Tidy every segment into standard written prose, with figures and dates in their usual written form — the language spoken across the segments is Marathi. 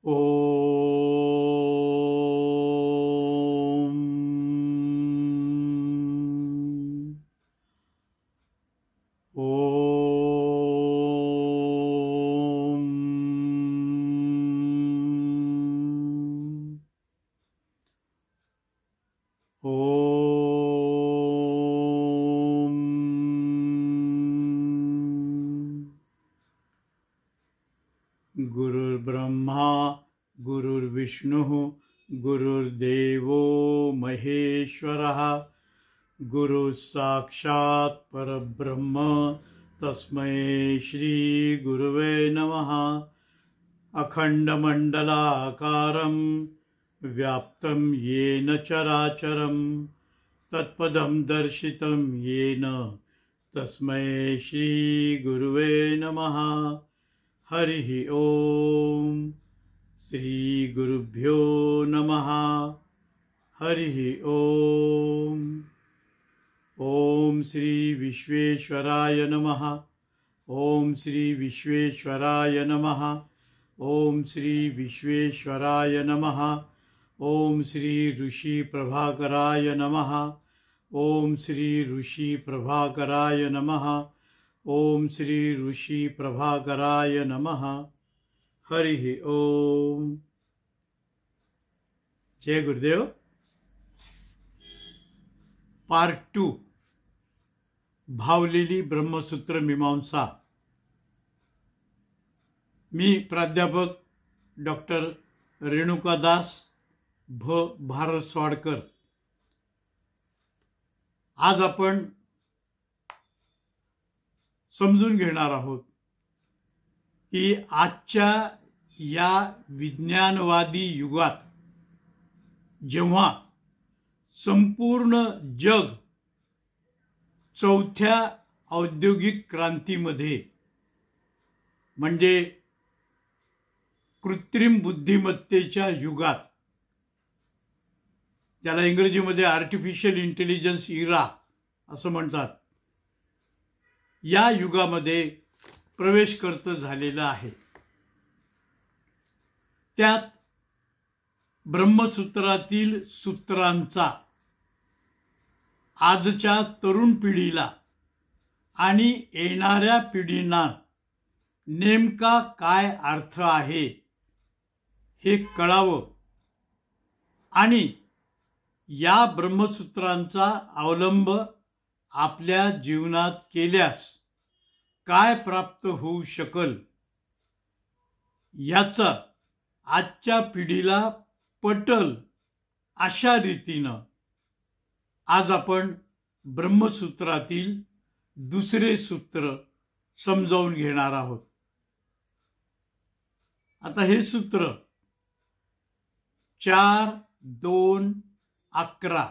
ओम ओम ओम गुरुर्ब्रह्मा गुरुर्विष्णुः गुरुर्देवो महेश्वरः गुरुः साक्षात् परब्रह्म तस्मै श्री गुरुवे नमः। अखंडमंडलाकारं व्याप्तं येन चराचरं तत्पदं दर्शितं येन तस्मै श्री गुरुवे नमः। हरिः ओम श्री गुरुभ्यो नमः। हरिः ओम ओम श्री विश्वेश्वराय नमः। ओम श्री विश्वेश्वराय नमः। ओम श्री विश्वेश्वराय नमः। ओम श्री ऋषि प्रभाकराय नमः। ओम श्री ऋषि प्रभाकराय नमः। ओम श्री ऋषि प्रभाकराय नमः। हरिः ओम। जय गुरुदेव। पार्ट 2 भावलेली ब्रह्मसूत्र मीमांसा। मी प्राध्यापक डॉक्टर रेणुकादास भ भारस्वाडकर। आज आपण समजून घेणार आहोत की आजच्या या विज्ञानवादी युगात जेव्हा संपूर्ण जग चौथ्या औद्योगिक क्रांतीमध्ये म्हणजे कृत्रिम बुद्धिमत्तेच्या युगात, ज्याला इंग्रजीमध्ये आर्टिफिशियल इंटेलिजन्स इरा असं म्हणतात, या युगामध्ये प्रवेश करत झालेला आहे, त्यात ब्रह्मसूत्रातील सूत्रांचा आजच्या तरुण पिढीला आणि येणाऱ्या पिढींना नेमका काय अर्थ आहे हे कळावं आणि या ब्रह्मसूत्रांचा अवलंब आपल्या जीवनात केल्यास काय प्राप्त होऊ शकल याचा आजच्या पिढीला पटल अशा रीतीनं आज आपण ब्रह्मसूत्रातील दुसरे सूत्र समजावून घेणार आहोत। आता हे सूत्र 4-2-11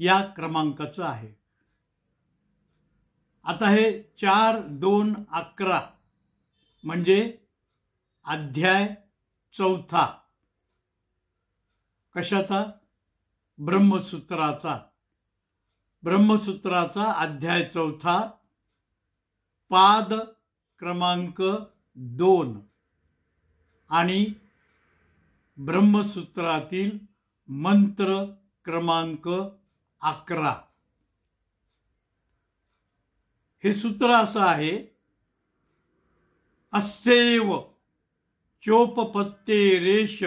या क्रमांकाचं आहे। आता हे 4-2-11 म्हणजे अध्याय 4 कशाचा? ब्रह्मसूत्राचा। ब्रह्मसूत्राचा अध्याय 4 पाद क्रमांक 2 आणि ब्रह्मसूत्रातील मंत्र क्रमांक 11। हे सूत्र असं आहे: अस्यैव चोपपत्तेरेष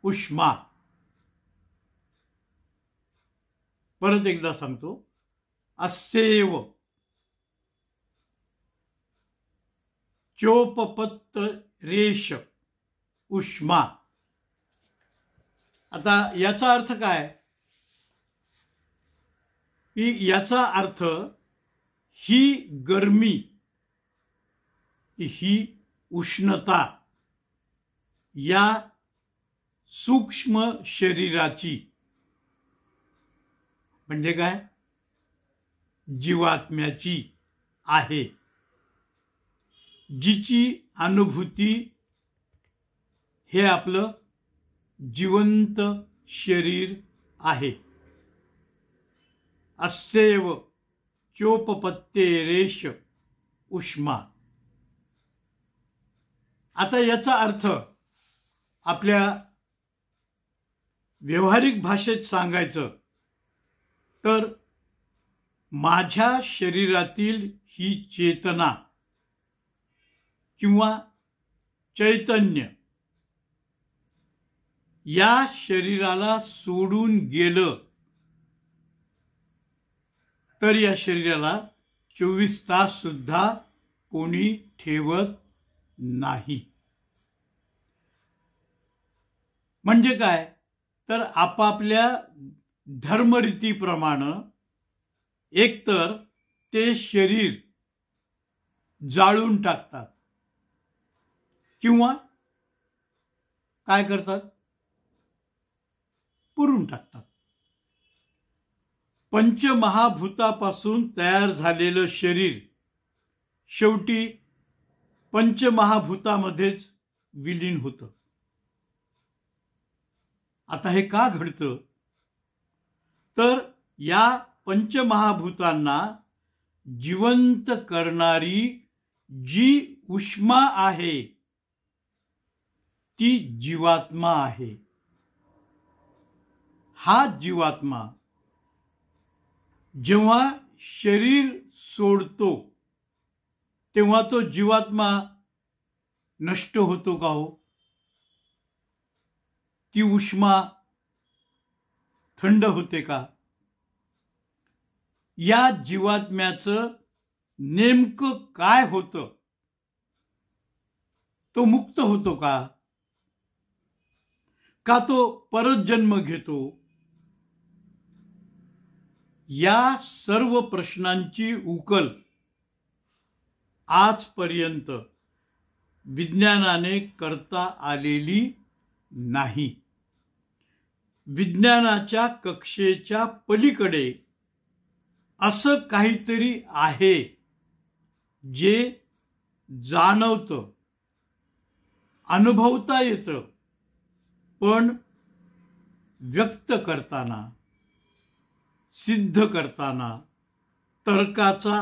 उष्मा। परत एकदा सांगतो, अस्यैव चोपपत्तेरेष उष्मा। आता याचा अर्थ काय? की याचा अर्थ ही गर्मी, ही उष्णता या सूक्ष्म शरीराची म्हणजे काय? जीवात्म्याची आहे, जिची अनुभूती हे आपलं जिवंत शरीर आहे। अस्यैव चोपपत्तेरेष उष्मा। आता याचा अर्थ आपल्या व्यावहारिक भाषेत सांगायचं तर माझ्या शरीरातील ही चेतना किंवा चैतन्य या शरीराला सोडून गेलं तर या शरीराला 24 तास सुद्धा कोणी ठेवत नाही. म्हणजे काय तर आपापल्या धर्मरीतीप्रमाणे एकतर ते शरीर जाळून टाकतात किंवा काय करतात पुरून टाकतात. पंचमहाभूतापासून तयार झालेलं शरीर शेवटी पंचमहाभूतामध्येच विलीन होतं. आता हे का घडतं तर या पंचमहाभूतांना जिवंत करणारी जी उष्मा आहे ती जीवात्मा आहे. हा जीवात्मा जेव्हा शरीर सोडतो तेव्हा तो जीवात्मा नष्ट होतो का हो? ती उष्मा थंड होते का? या जीवात्म्याचं नेमकं काय होतं? तो मुक्त होतो का? का तो परत जन्म घेतो? या सर्व प्रश्नांची उकल आजपर्यंत विज्ञानाने करता आलेली नाही. विज्ञानाच्या कक्षेच्या पलीकडे असं काहीतरी आहे जे जाणवतं, अनुभवता येतं, पण व्यक्त करताना, सिद्ध करताना तर्काचा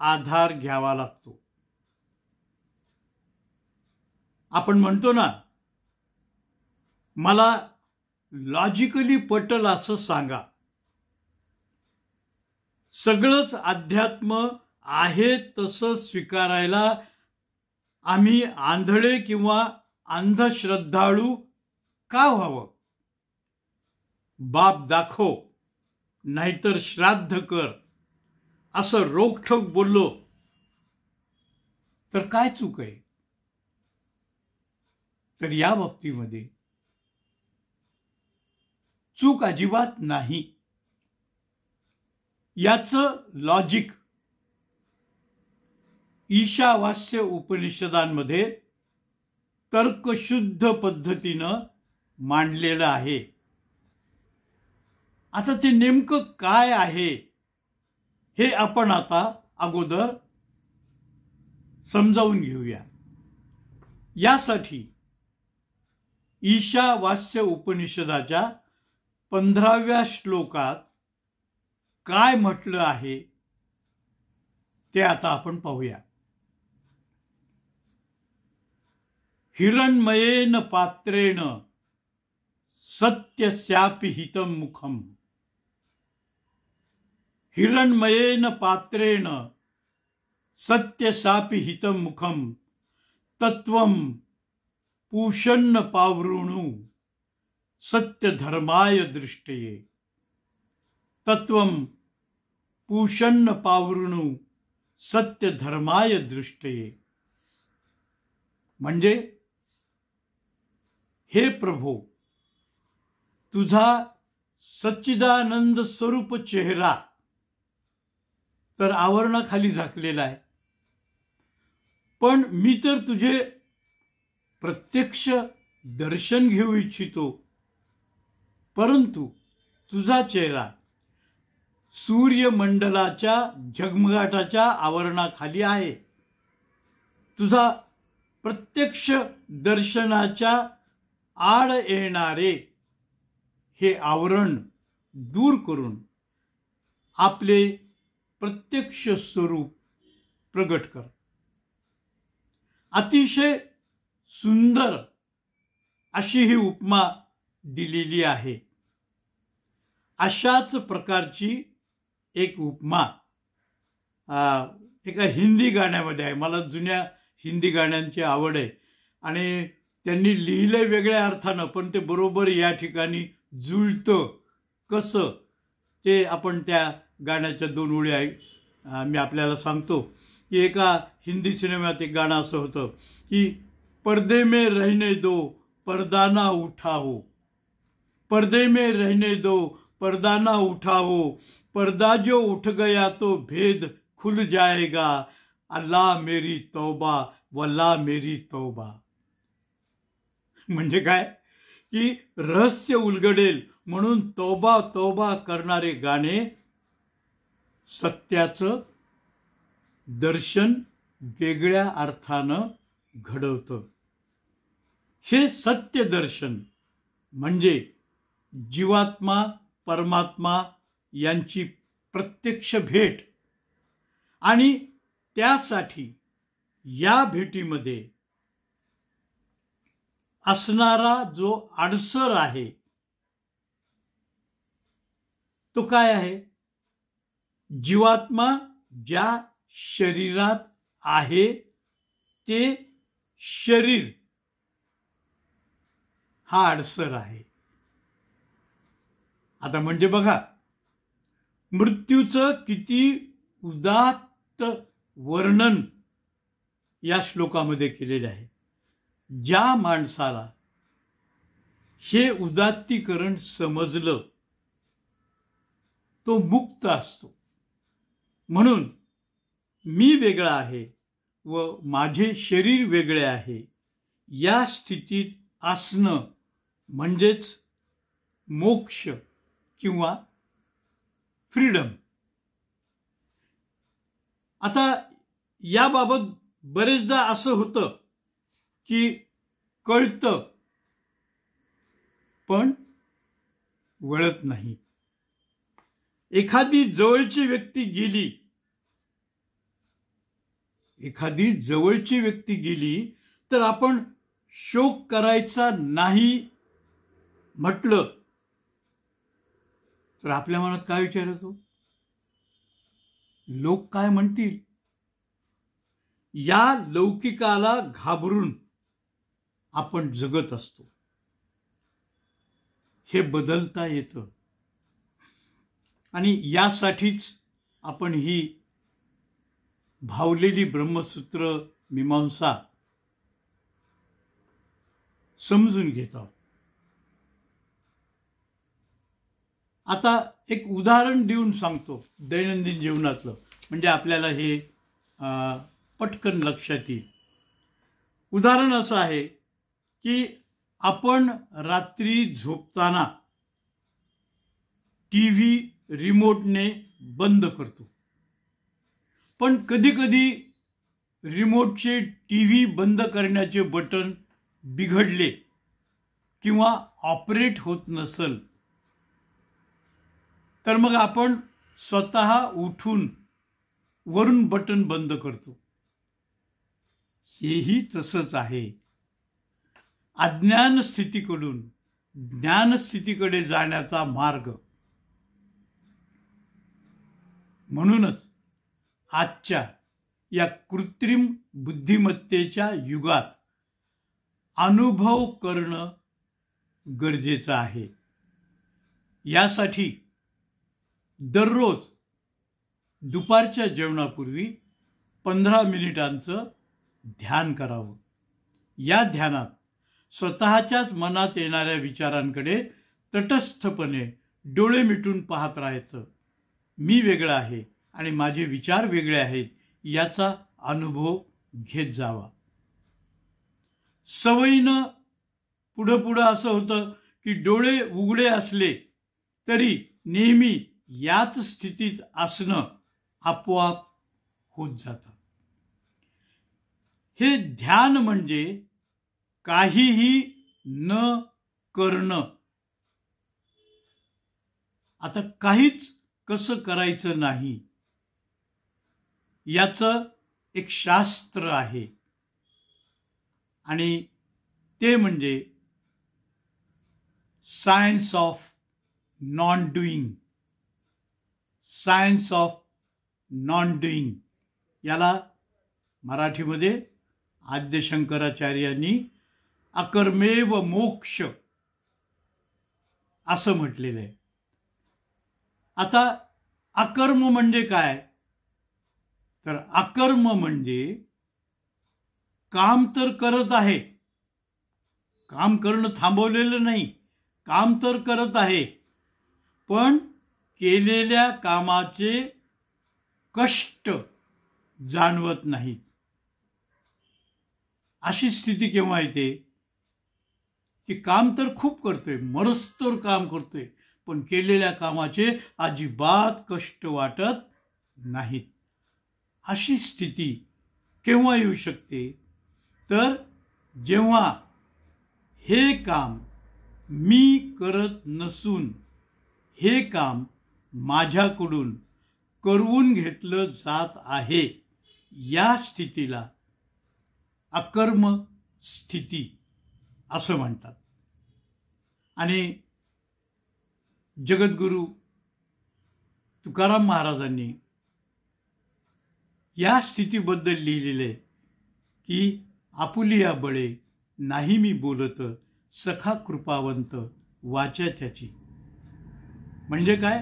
आधार घ्यावा लागतो. आपण म्हणतो ना, मला लॉजिकली पटल असं सांगा. सगळंच अध्यात्म आहे तसं स्वीकारायला आम्ही आंधळे किंवा अंधश्रद्धाळू का व्हावं? बाप दाखव नाहीतर श्राद्ध कर असं रोखठोक बोललो तर काय चूक आहे? तर या बाबतीमध्ये चूक अजिबात नाही. याचं लॉजिक ईशावास्य उपनिषदांमध्ये तर्कशुद्ध पद्धतीनं मांडलेलं आहे. आता ते नेमकं काय आहे हे आपण आता अगोदर समजावून घेऊया. यासाठी ईशावास्य उपनिषदाच्या 15व्या श्लोकात काय म्हटलं आहे ते आता आपण पाहूया. हिरण्मयेन पात्रेण सत्यस्यापि हितं मुखम. हिरण्मयेन पात्रेण सत्यस्यापि हितं मुखम तत्वं पूषन्न पावृणु सत्यधर्माय दृष्टये. तत्वं पूषन्न पावृणु सत्यधर्माय दृष्टये. म्हणजे हे प्रभो, तुझा सच्चिदानंद स्वरूप चेहरा तर आवरणाखाली झाकलेला आहे, पण मी तर तुझे प्रत्यक्ष दर्शन घेऊ इच्छितो. परंतु तुझा चेहरा सूर्यमंडलाच्या झगमगाटाच्या आवरणाखाली आहे. तुझा प्रत्यक्ष दर्शनाच्या आड येणारे हे आवरण दूर करून आपले प्रत्यक्ष स्वरूप प्रगट कर. अतिशय सुंदर अशी ही उपमा दिलेली आहे. अशाच प्रकारची एक उपमा एका हिंदी गाण्यामध्ये आहे. मला जुन्या हिंदी गाण्यांची आवड आहे आणि त्यांनी लिहिलंय वेगळ्या अर्थानं, पण ते बरोबर या ठिकाणी जुळतं कसं ते आपण त्या गाण्याच्या 2 ओळी मी आपल्याला सांगतो. की एका हिंदी सिनेमात एक गाणं असं होतं की पर्दे में रहने दो पर्दा ना उठाओ, पर्दे में रहने दो पर्दा ना उठाओ, पर्दा जो उठ गया तो भेद खुल जाएगा, अल्लाह मेरी तौबा वल्लाह मेरी तौबा. म्हणजे काय की रहस्य उलगडेल म्हणून तौबा तौबा करणारे गाणे सत्याचं दर्शन वेगळ्या अर्थानं घडवतं. हे सत्य दर्शन म्हणजे जीवात्मा परमात्मा यांची प्रत्यक्ष भेट आणि त्यासाठी या भेटीमध्ये असणारा जो अडसर आहे तो काय आहे? जीवात्मा ज्या शरीरात आहे ते शरीर हा अडसर आहे. आता म्हणजे बघा, मृत्यूचं किती उदात्त वर्णन या श्लोकामध्ये केलेलं आहे. ज्या माणसाला हे उदात्तीकरण समजलं तो मुक्त असतो. म्हणून मी वेगळा आहे व माझे शरीर वेगळे आहे या स्थितीत असणं म्हणजेच मोक्ष किंवा फ्रीडम. आता याबाबत बरेचदा असं होतं की कळतं पण वळत नाही. एखादी जवळची व्यक्ती गेली तर आपण शोक करायचा नाही म्हटलं तर आपल्या मनात काय विचार येतो? लोक काय म्हणतील? या लौकिकाला घाबरून आपण जगत असतो. हे बदलता येतं आणि यासाठीच आपण ही भावलेली ब्रह्मसूत्र मीमांसा समजून घेत आहोत. आता एक उदाहरण देऊन सांगतो दैनंदिन जीवनातलं, म्हणजे आपल्याला हे पटकन लक्षात येईल. उदाहरण असं आहे की आपण रात्री झोपताना टीव्ही रिमोटने बंद करतो, पण कधी कधी रिमोटचे टीव्ही बंद करण्याचे बटन बिघडले किंवा ऑपरेट होत नसेल तर मग आपण स्वतः उठून वरून बटन बंद करतो. हेही तसंच आहे. अज्ञान स्थितीकडून ज्ञान स्थितीकडे जाण्याचा मार्ग. म्हणूनच आजच्या या कृत्रिम बुद्धिमत्तेच्या युगात अनुभव करणं गरजेचं आहे. यासाठी दररोज दुपारच्या जेवणापूर्वी 15 मिनिटांचं ध्यान करावं. या ध्यानात स्वतःच्याच मनात येणाऱ्या विचारांकडे तटस्थपणे डोळे मिटून पाहत राहायचं. मी वेगळा आहे आणि माझे विचार वेगळे आहेत याचा अनुभव घेत जावा. सवयीनं पुढं असं होतं की डोळे उघडे असले तरी नेहमी याच स्थितीत असणं आपोआप होत जातं. हे ध्यान म्हणजे काहीही न करणं. आता काहीच कसं करायचं नाही याचं एक शास्त्र आहे आणि ते म्हणजे science of non doing. Science of non doing याला मराठीमध्ये आद्य शंकराचार्यांनी अकर्मेव मोक्ष असं म्हटलेलं आहे. आता अकर्म म्हणजे काय? तर अकर्म म्हणजे काम तर करत आहे, काम करणं थांबवलेलं नाही, काम तर करत आहे, पण केलेल्या कामाचे कष्ट जाणवत नाहीत. अशी स्थिती केव्हा येते की काम तर खूप करतोय, मरस्तोर काम करतोय, पण केलेल्या कामाचे अजिबात कष्ट वाटत नाहीत. अशी स्थिती केव्हा येऊ शकते? तर जेव्हा हे काम मी करत नसून हे काम माझ्याकडून करवून घेतलं जात आहे, या स्थितीला अकर्म स्थिती असं म्हणतात. आणि जगद्गुरू तुकाराम महाराजांनी या स्थितीबद्दल लिहिलेलं आहे की आपुलिया बळे नाही मी बोलत, सखा कृपावंत वाचा त्याची. म्हणजे काय?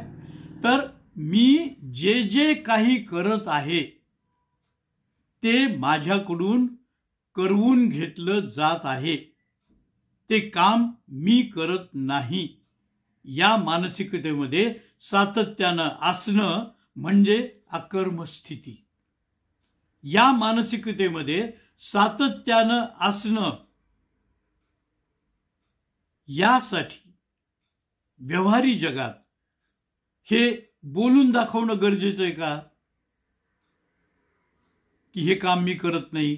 तर मी जे जे काही करत आहे ते माझ्याकडून करवून घेतलं जात आहे, ते काम मी करत नाही. या मानसिकतेमध्ये सातत्यानं असणं म्हणजे अकर्म स्थिती. या मानसिकतेमध्ये सातत्यानं असणं, यासाठी व्यवहारी जगात हे बोलून दाखवणं गरजेचं आहे का की हे काम मी करत नाही,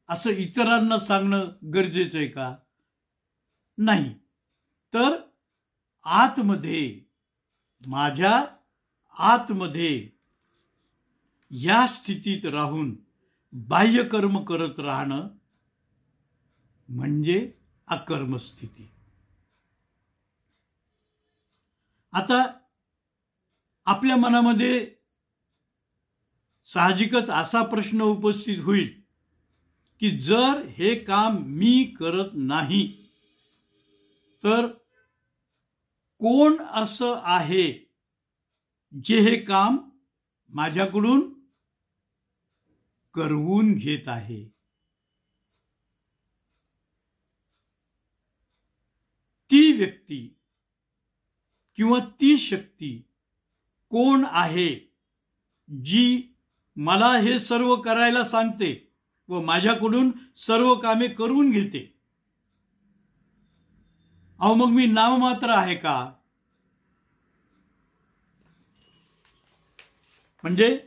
असं इतरांना सांगणं गरजेचं आहे का? नाही. तर आतमध्ये, माझ्या आतमध्ये या स्थितीत राहून बाह्यकर्म करत राहणं म्हणजे अकर्म स्थिती. आता आपल्या मनामध्ये साहजिकच असा प्रश्न उपस्थित होईल की जर हे काम मी करत नाही तर कोण असं आहे जे हे काम माझ्याकडून करवून घेत आहे? ती व्यक्ती किंवा ती शक्ती कोण आहे जी मला हे सर्व करायला सांगते व माझ्याकडून सर्व कामे करून घेते? अहो, मग मी नाममात्र आहे का? म्हणजे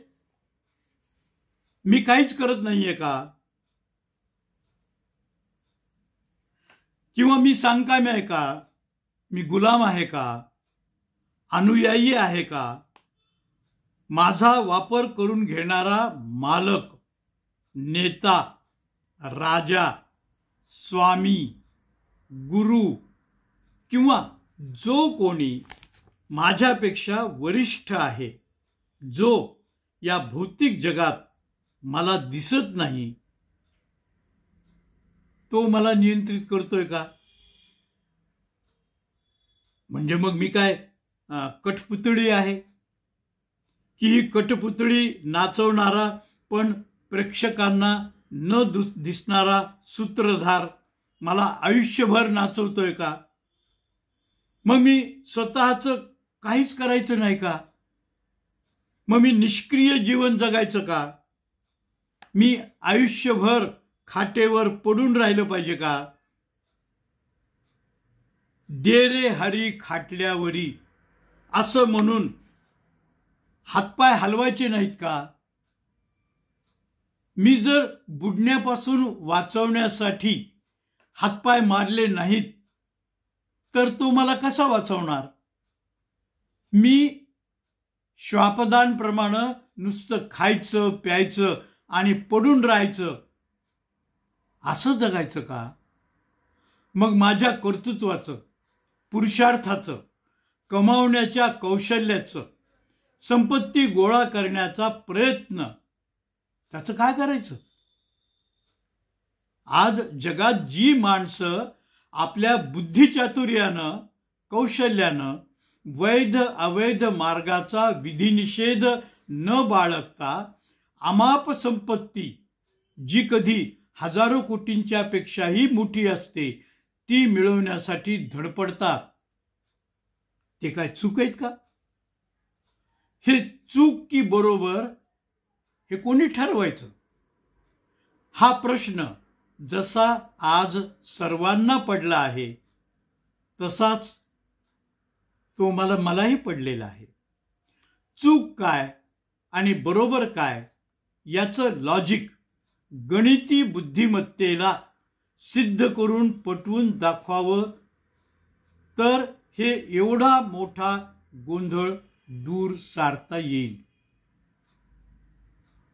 मी काहीच करत नाहीये का? किंवा मी सांगकामी आहे का? मी गुलाम आहे का? अनुयायी आहे का? माझा वापर करून घेणारा मालक, नेता, राजा, स्वामी, गुरु किंवा जो कोणी माझ्यापेक्षा वरिष्ठ आहे, जो या भौतिक जगात मला दिसत नाही, तो मला नियंत्रित करतोय का? म्हणजे मग मी काय कठपुतळी आहे की ही कठपुतळी नाचवणारा पण प्रेक्षकांना न दिसणारा सूत्रधार मला आयुष्यभर नाचवतोय का? मग मी स्वतःचं काहीच करायचं नाही का? मग मी निष्क्रिय जीवन जगायचं का? मी आयुष्यभर खाटेवर पडून राहिलं पाहिजे का? दे रे हरी खाटल्यावरी असं म्हणून हातपाय हलवायचे नाहीत का? मी जर बुडण्यापासून वाचवण्यासाठी हातपाय मारले नाहीत तर तो मला कसा वाचवणार? मी श्वापदांप्रमाणे नुसतं खायचं, प्यायचं आणि पडून राहायचं असं जगायचं का? मग माझ्या कर्तृत्वाचं, पुरुषार्थाचं, कमावण्याच्या कौशल्याचं, संपत्ती गोळा करण्याचा प्रयत्न, त्याचं काय करायचं? आज जगात जी माणसं आपल्या बुद्धिचातुर्यानं, कौशल्यानं वैध अवैध मार्गाचा विधिनिषेध न बाळगता अमाप संपत्ती, जी कधी हजारो कोटींच्या पेक्षाही मोठी असते, ती मिळवण्यासाठी धडपडतात, ते काय चूक आहेत का? हे चूक की बरोबर हे कोणी ठरवायचं? हा प्रश्न जसा आज सर्वांना पडला आहे तसाच तो मलाही पडलेला आहे. चूक काय आणि बरोबर काय याचं लॉजिक गणिती बुद्धिमत्तेला सिद्ध करून पटवून दाखवावं तर हे एवढा मोठा गोंधळ दूर सारता येईल.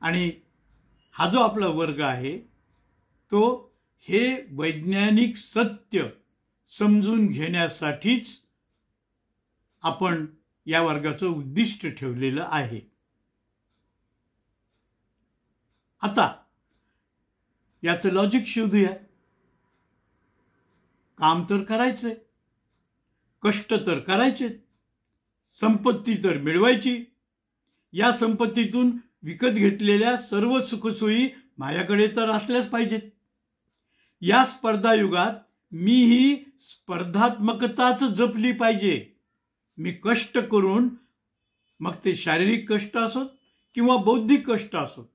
आणि हा जो आपला वर्ग आहे तो हे वैज्ञानिक सत्य समजून घेण्यासाठीच आपण या वर्गाचं उद्दिष्ट ठेवलेलं आहे. आता याचं लॉजिक शोधूया. काम तर करायचंय, कष्ट तर करायचे, संपत्ती तर मिळवायची, या संपत्तीतून विकत घेतलेल्या सर्व सुखसोयी माझ्याकडे तर असल्याच पाहिजेत. या स्पर्धायुगात मी ही स्पर्धात्मकताच जपली पाहिजे. मी कष्ट करून, मग ते शारीरिक कष्ट असोत किंवा बौद्धिक कष्ट असोत,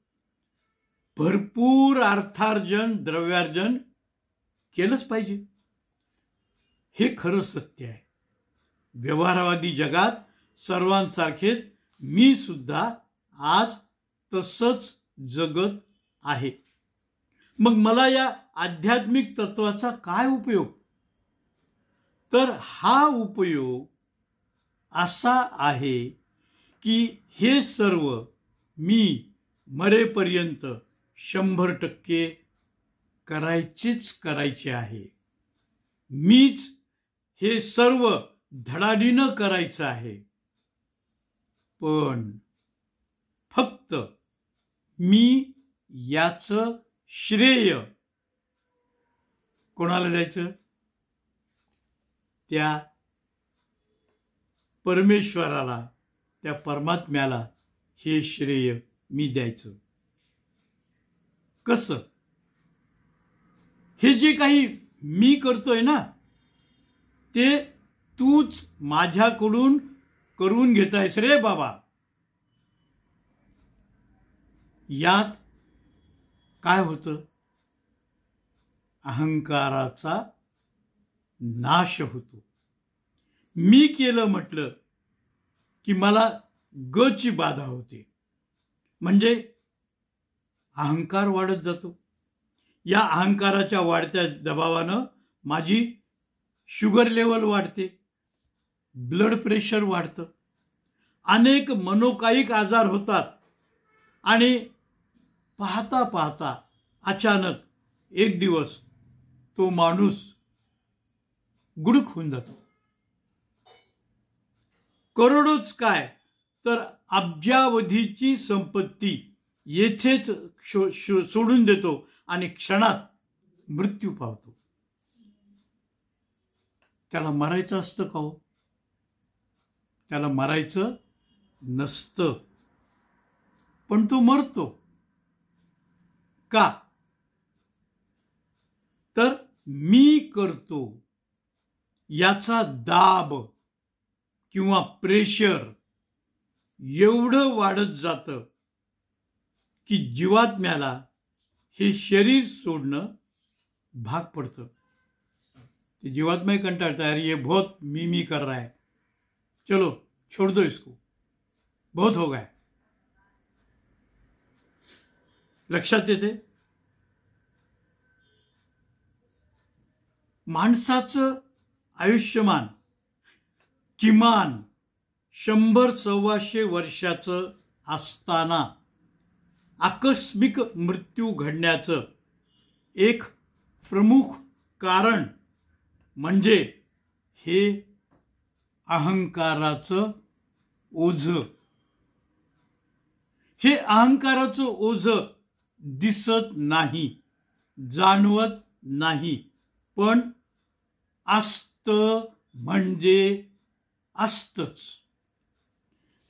भरपूर अर्थार्जन, द्रव्यार्जन केलंच पाहिजे. हे खरं सत्य आहे. व्यवहारवादी जगात सर्वांसारखेच मी सुद्धा आज तसंच जगत आहे. मग मला या आध्यात्मिक तत्वाचा काय उपयोग? तर हा उपयोग असा आहे की हे सर्व मी मरेपर्यंत 100% करायचे आहे. मीच हे सर्व धडाडीनं करायचं आहे. पण फक्त मी याचं श्रेय कोणाला द्यायचं? त्या परमेश्वराला, त्या परमात्म्याला हे श्रेय मी द्यायचं. कसं? हे जे काही मी करतोय ना, ते तूच माझ्याकडून करून घेतायस रे बाबा. यात काय होतं? अहंकाराचा नाश होतो. मी केलं म्हटलं की मला गची बाधा होते, म्हणजे अहंकार वाढत जातो. या अहंकाराच्या वाढत्या दबावानं माझी शुगर लेवल वाढते, ब्लड प्रेशर वाढतं, अनेक मनोकायिक आजार होतात आणि पाहता पाहता अचानक एक दिवस तो माणूस गुडूक होऊन जातो. करोडोच काय तर अब्जावधीची संपत्ती येथेच सोडून देतो आणि क्षणात मृत्यू पावतो. त्याला मरायचं असतं का हो? त्याला मरायचं नसतं, पण तो मरतो. का? तर मी करतो याचा दाब किंवा प्रेशर एवढं वाढत जातं की जीवात्म्याला हे शरीर सोडणं भाग पडतं. ते जीवात्मा कंटाळता, अरे ये बहुत मी कर रहा है, चलो छोड़ दो इसको, बहुत हो गया. लक्षात येते? माणसाचं आयुष्यमान किमान 100-125 वर्षाचं असताना आकस्मिक मृत्यू घडण्याचं एक प्रमुख कारण म्हणजे हे अहंकाराचं ओझं. हे अहंकाराचं ओझं दिसत नाही, जाणवत नाही, पण असतं म्हणजे असतंच.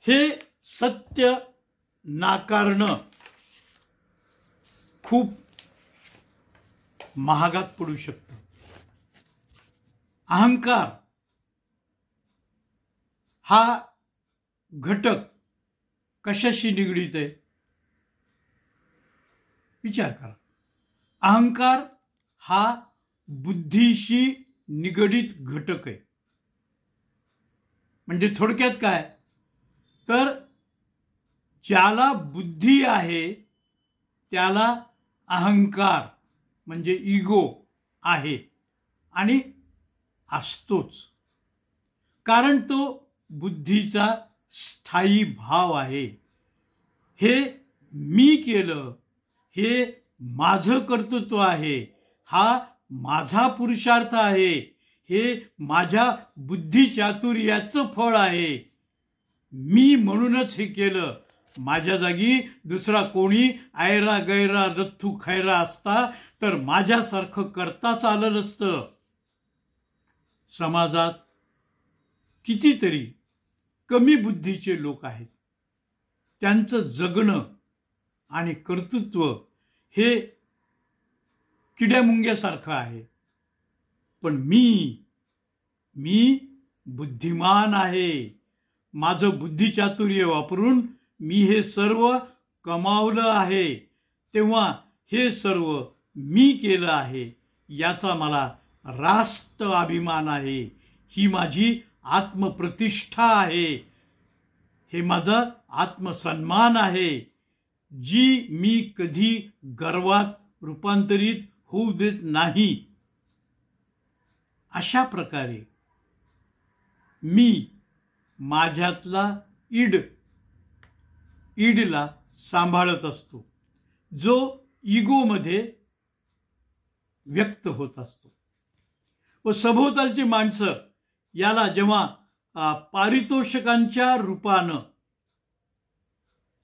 हे सत्य नाकारणं खूप महागात पडू शकतं. अहंकार हा घटक कशाशी निगडीत आहे? विचार करा. अहंकार हा बुद्धीशी निगडीत घटक आहे. म्हणजे थोडक्यात काय, तर ज्याला बुद्धी आहे त्याला अहंकार म्हणजे इगो आहे आणि असतोच. कारण तो बुद्धीचा स्थायी भाव आहे. हे मी केलं, हे माझं कर्तृत्व आहे, हा माझा पुरुषार्थ आहे, हे माझ्या बुद्धिचातुर्याचं फळ आहे. मी म्हणूनच हे केलं. माझ्या जागी दुसरा कोणी ऐरा गैरा रथ्थू खैरा असता तर माझ्यासारखं करताच आलं नसतं. समाजात कितीतरी कमी बुद्धीचे लोक आहेत. त्यांचं जगणं आणि कर्तृत्व हे किड्यामुंग्यासारखं आहे. पण मी बुद्धिमान आहे. माझं बुद्धिचातुर्य वापरून मी हे सर्व कमावलं आहे. तेव्हा हे सर्व मी केलं आहे याचा मला रास्त अभिमान आहे. ही माझी आत्मप्रतिष्ठा आहे. हे माझा आत्मसन्मान आहे, जी मी कधी गर्वात रूपांतरित होऊ देत नाही. अशा प्रकारे मी माझ्यातला ईडला सांभाळत असतो, जो इगोमध्ये व्यक्त होत असतो. व सभोवतालची माणसं याला जेव्हा पारितोषिकांच्या रूपानं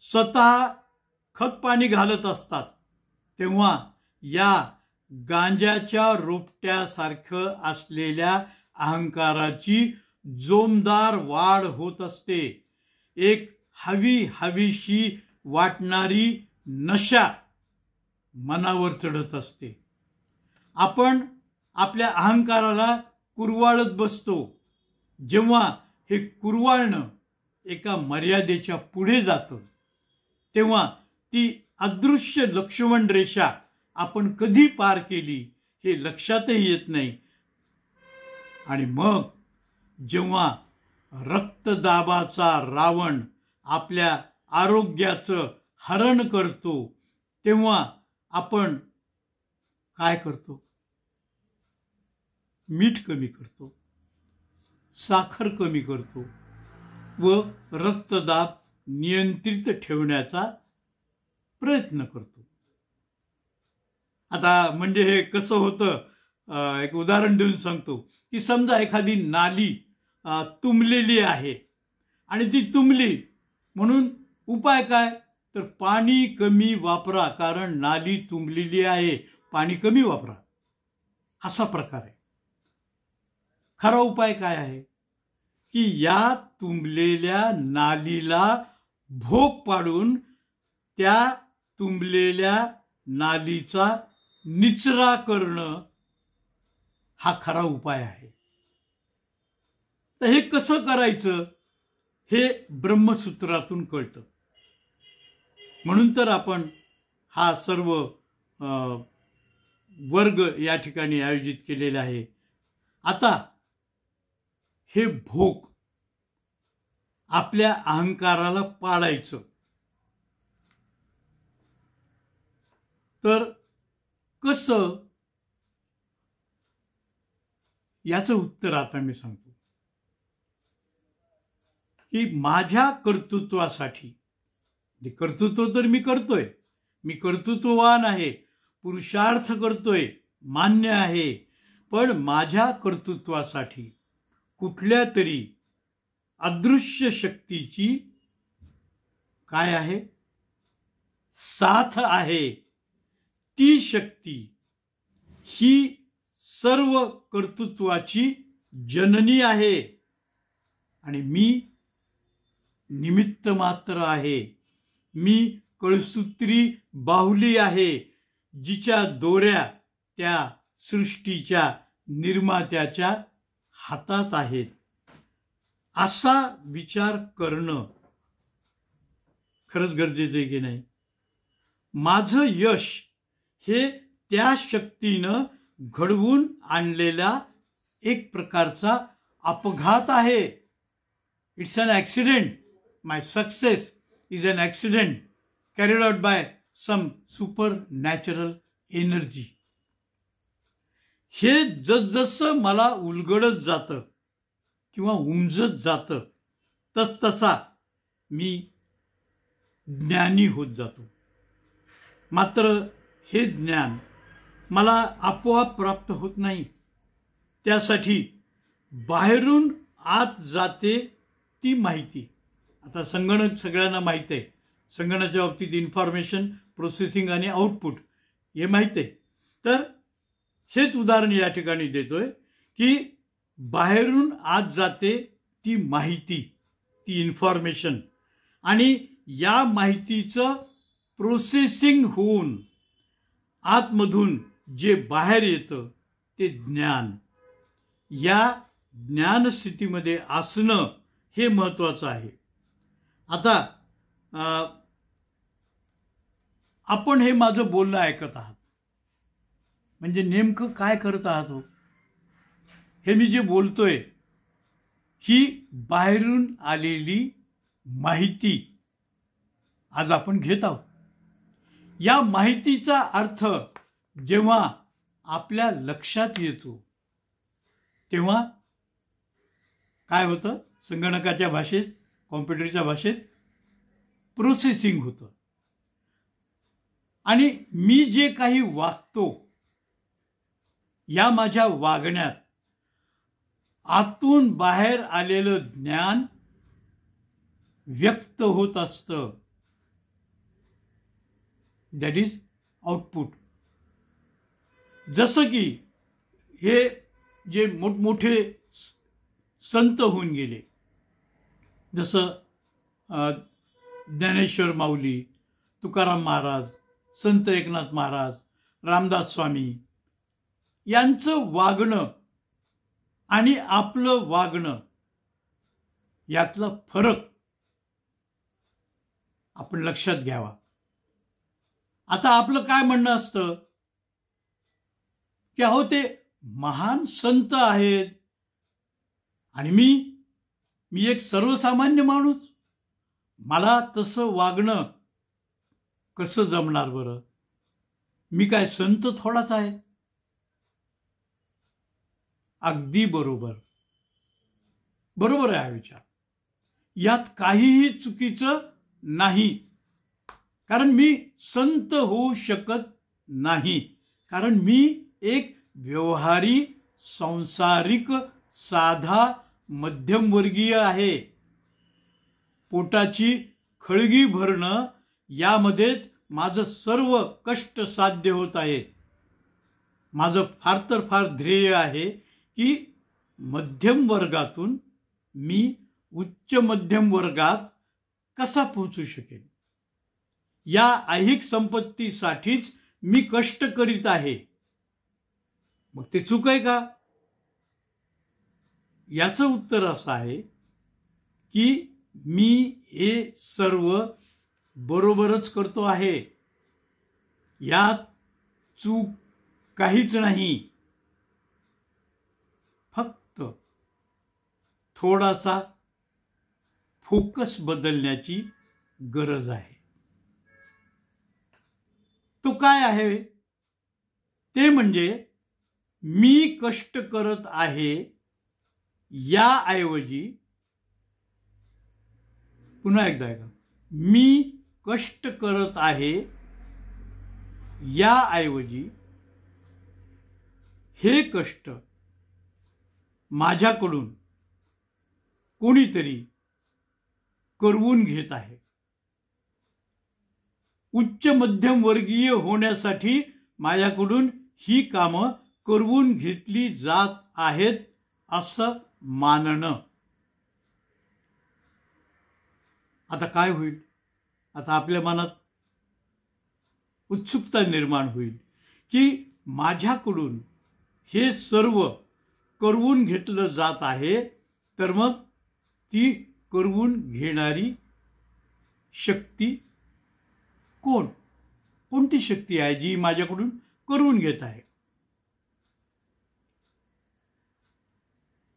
स्वतः खतपाणी घालत असतात, तेव्हा या गांजाच्या रोपट्यासारखं असलेल्या अहंकाराची जोमदार वाढ होत असते. एक हवीशी वाटणारी नशा मनावर चढत असते. आपण आपल्या अहंकाराला कुरवाळत बसतो. जेव्हा हे कुरवाळणं एका मर्यादेच्या पुढे जातं, तेव्हा ती अदृश्य लक्ष्मण रेषा आपण कधी पार केली हे लक्षातही येत नाही. आणि मग जेव्हा रक्तदाबाचा रावण आपल्या आरोग्याचं हरण करतो, तेव्हा आपण काय करतो? मीठ कमी करतो, साखर कमी करतो व रक्तदाब नियंत्रित ठेवण्याचा प्रयत्न करतो. आता म्हणजे हे कसं होतं, एक उदाहरण देऊन सांगतो की समजा एखादी नाली तुंबलेली आहे आणि ती तुंबली, म्हणून उपाय काय, तर पाणी कमी वापरा. कारण नाली तुंबलेली आहे, पाणी कमी वापरा, असा प्रकार आहे. खरा उपाय काय आहे की या तुंबलेल्या नालीला भोग पाडून त्या तुंबलेल्या नालीचा निचरा करणं हा खरा उपाय आहे. तर हे कसं करायचं हे ब्रह्मसूत्रातून कळतं. म्हणून तर आपण हा सर्व वर्ग या ठिकाणी आयोजित केलेला आहे. आता हे भोग आपल्या अहंकाराला पाडायचं तर कसं, याचं उत्तर आता मी सांगतो की माझ्या कर्तृत्वासाठी, कर्तृत्व तर मी करतोय, मी कर्तृत्ववान आहे, पुरुषार्थ करतोय, मान्य आहे, पण माझ्या कर्तृत्वासाठी कुठल्या तरी अदृश्य शक्तीची काय आहे, साथ आहे. ती शक्ती ही सर्व कर्तृत्वाची जननी आहे आणि मी निमित्त मात्र आहे. मी कळसूत्री बाहुली आहे, जिच्या दोऱ्या त्या सृष्टीच्या निर्मात्याच्या हातात आहेत. असा विचार करणं खरंच गरजेचं आहे की नाही. माझं यश हे त्या शक्तीनं घडवून आणलेला एक प्रकारचा अपघात आहे. It's an accident. My success is an accident carried out by some supernatural energy. हे जसजसं मला उलगडत जातं किंवा उमजत जातं तसतसा मी ज्ञानी होत जातो. मात्र हे ज्ञान मला आपोआप प्राप्त होत नाही. त्यासाठी बाहेरून आत जाते ती माहिती. आता संगणक सगळ्यांना माहीत आहे. संगणकाच्या बाबतीत इन्फॉर्मेशन प्रोसेसिंग आणि आउटपुट हे माहीत आहे. तर हेच उदाहरण या ठिकाणी देतोय की बाहेरून आत जाते ती माहिती, ती इन्फॉर्मेशन, आणि या माहितीचं प्रोसेसिंग होऊन आतमधून जे बाहेर येतं ते ज्ञान. या ज्ञानस्थितीमध्ये असणं हे महत्त्वाचं आहे. आता आपण हे माझं बोलणं ऐकत आहात म्हणजे नेमकं काय करत आहात हो? हे मी जे बोलतोय ही बाहेरून आलेली माहिती आज आपण घेत आहोत. या माहितीचा अर्थ जेव्हा आपल्या लक्षात येतो तेव्हा काय होतं? संगणकाच्या भाषेत, कॉम्प्युटरच्या भाषेत प्रोसेसिंग होतं. आणि मी जे काही वागतो या माझ्या वागण्यात आतून बाहेर आलेलं ज्ञान व्यक्त होत असतं. That is output. जसं की हे जे मोठमोठे संत होऊन गेले, जसं ज्ञानेश्वर माऊली, तुकाराम महाराज, संत एकनाथ महाराज, रामदास स्वामी, यांचं वागणं आणि आपलं वागणं यातला फरक आपण लक्षात घ्यावा. आता आपलं काय म्हणणं असतं की अहो ते महान संत आहेत आणि मी एक सर्वसामान्य माणूस, मला तसं वागणं कसं जमणार बरं? मी काय संत थोडाच आहे? अगदी बरोबर आहे हा विचार. यात काहीही चुकीचं नाही. कारण मी संत होऊ शकत नाही, कारण मी एक व्यवहारी, सांसारिक, साधा मध्यमवर्गीय आहे. पोटाची खळगी भरणं यामध्येच माझं सर्व कष्ट साध्य होत आहे. माझं फार तर फार ध्येय आहे की मध्यम वर्गातून मी उच्च मध्यम वर्गात कसा पोहोचू शकेन. या ऐहिक संपत्तीसाठीच मी कष्ट करीत आहे. मग ते चूक आहे का? याचं उत्तर असं आहे की मी हे सर्व बरोबरच करतो आहे. यात चूक काहीच नाही. फक्त थोडासा फोकस बदलण्याची गरज आहे. तो काय आहे? ते म्हणजे मी कष्ट करत आहे याऐवजी, पुन्हा एकदा ऐका, मी कष्ट करत आहे याऐवजी हे कष्ट माझ्याकडून कोणीतरी करवून घेत आहे. उच्च मध्यम वर्गीय होण्यासाठी माझ्याकडून ही कामं करवून घेतली जात आहेत असं मानणं. आता काय होईल? आता आपल्या मनात उत्सुकता निर्माण होईल की माझ्याकडून हे सर्व करवून घेतलं जात आहे, तर मग ती करवून घेणारी शक्ती कोणती शक्ती आहे जी माझ्याकडून करवून घेत आहे?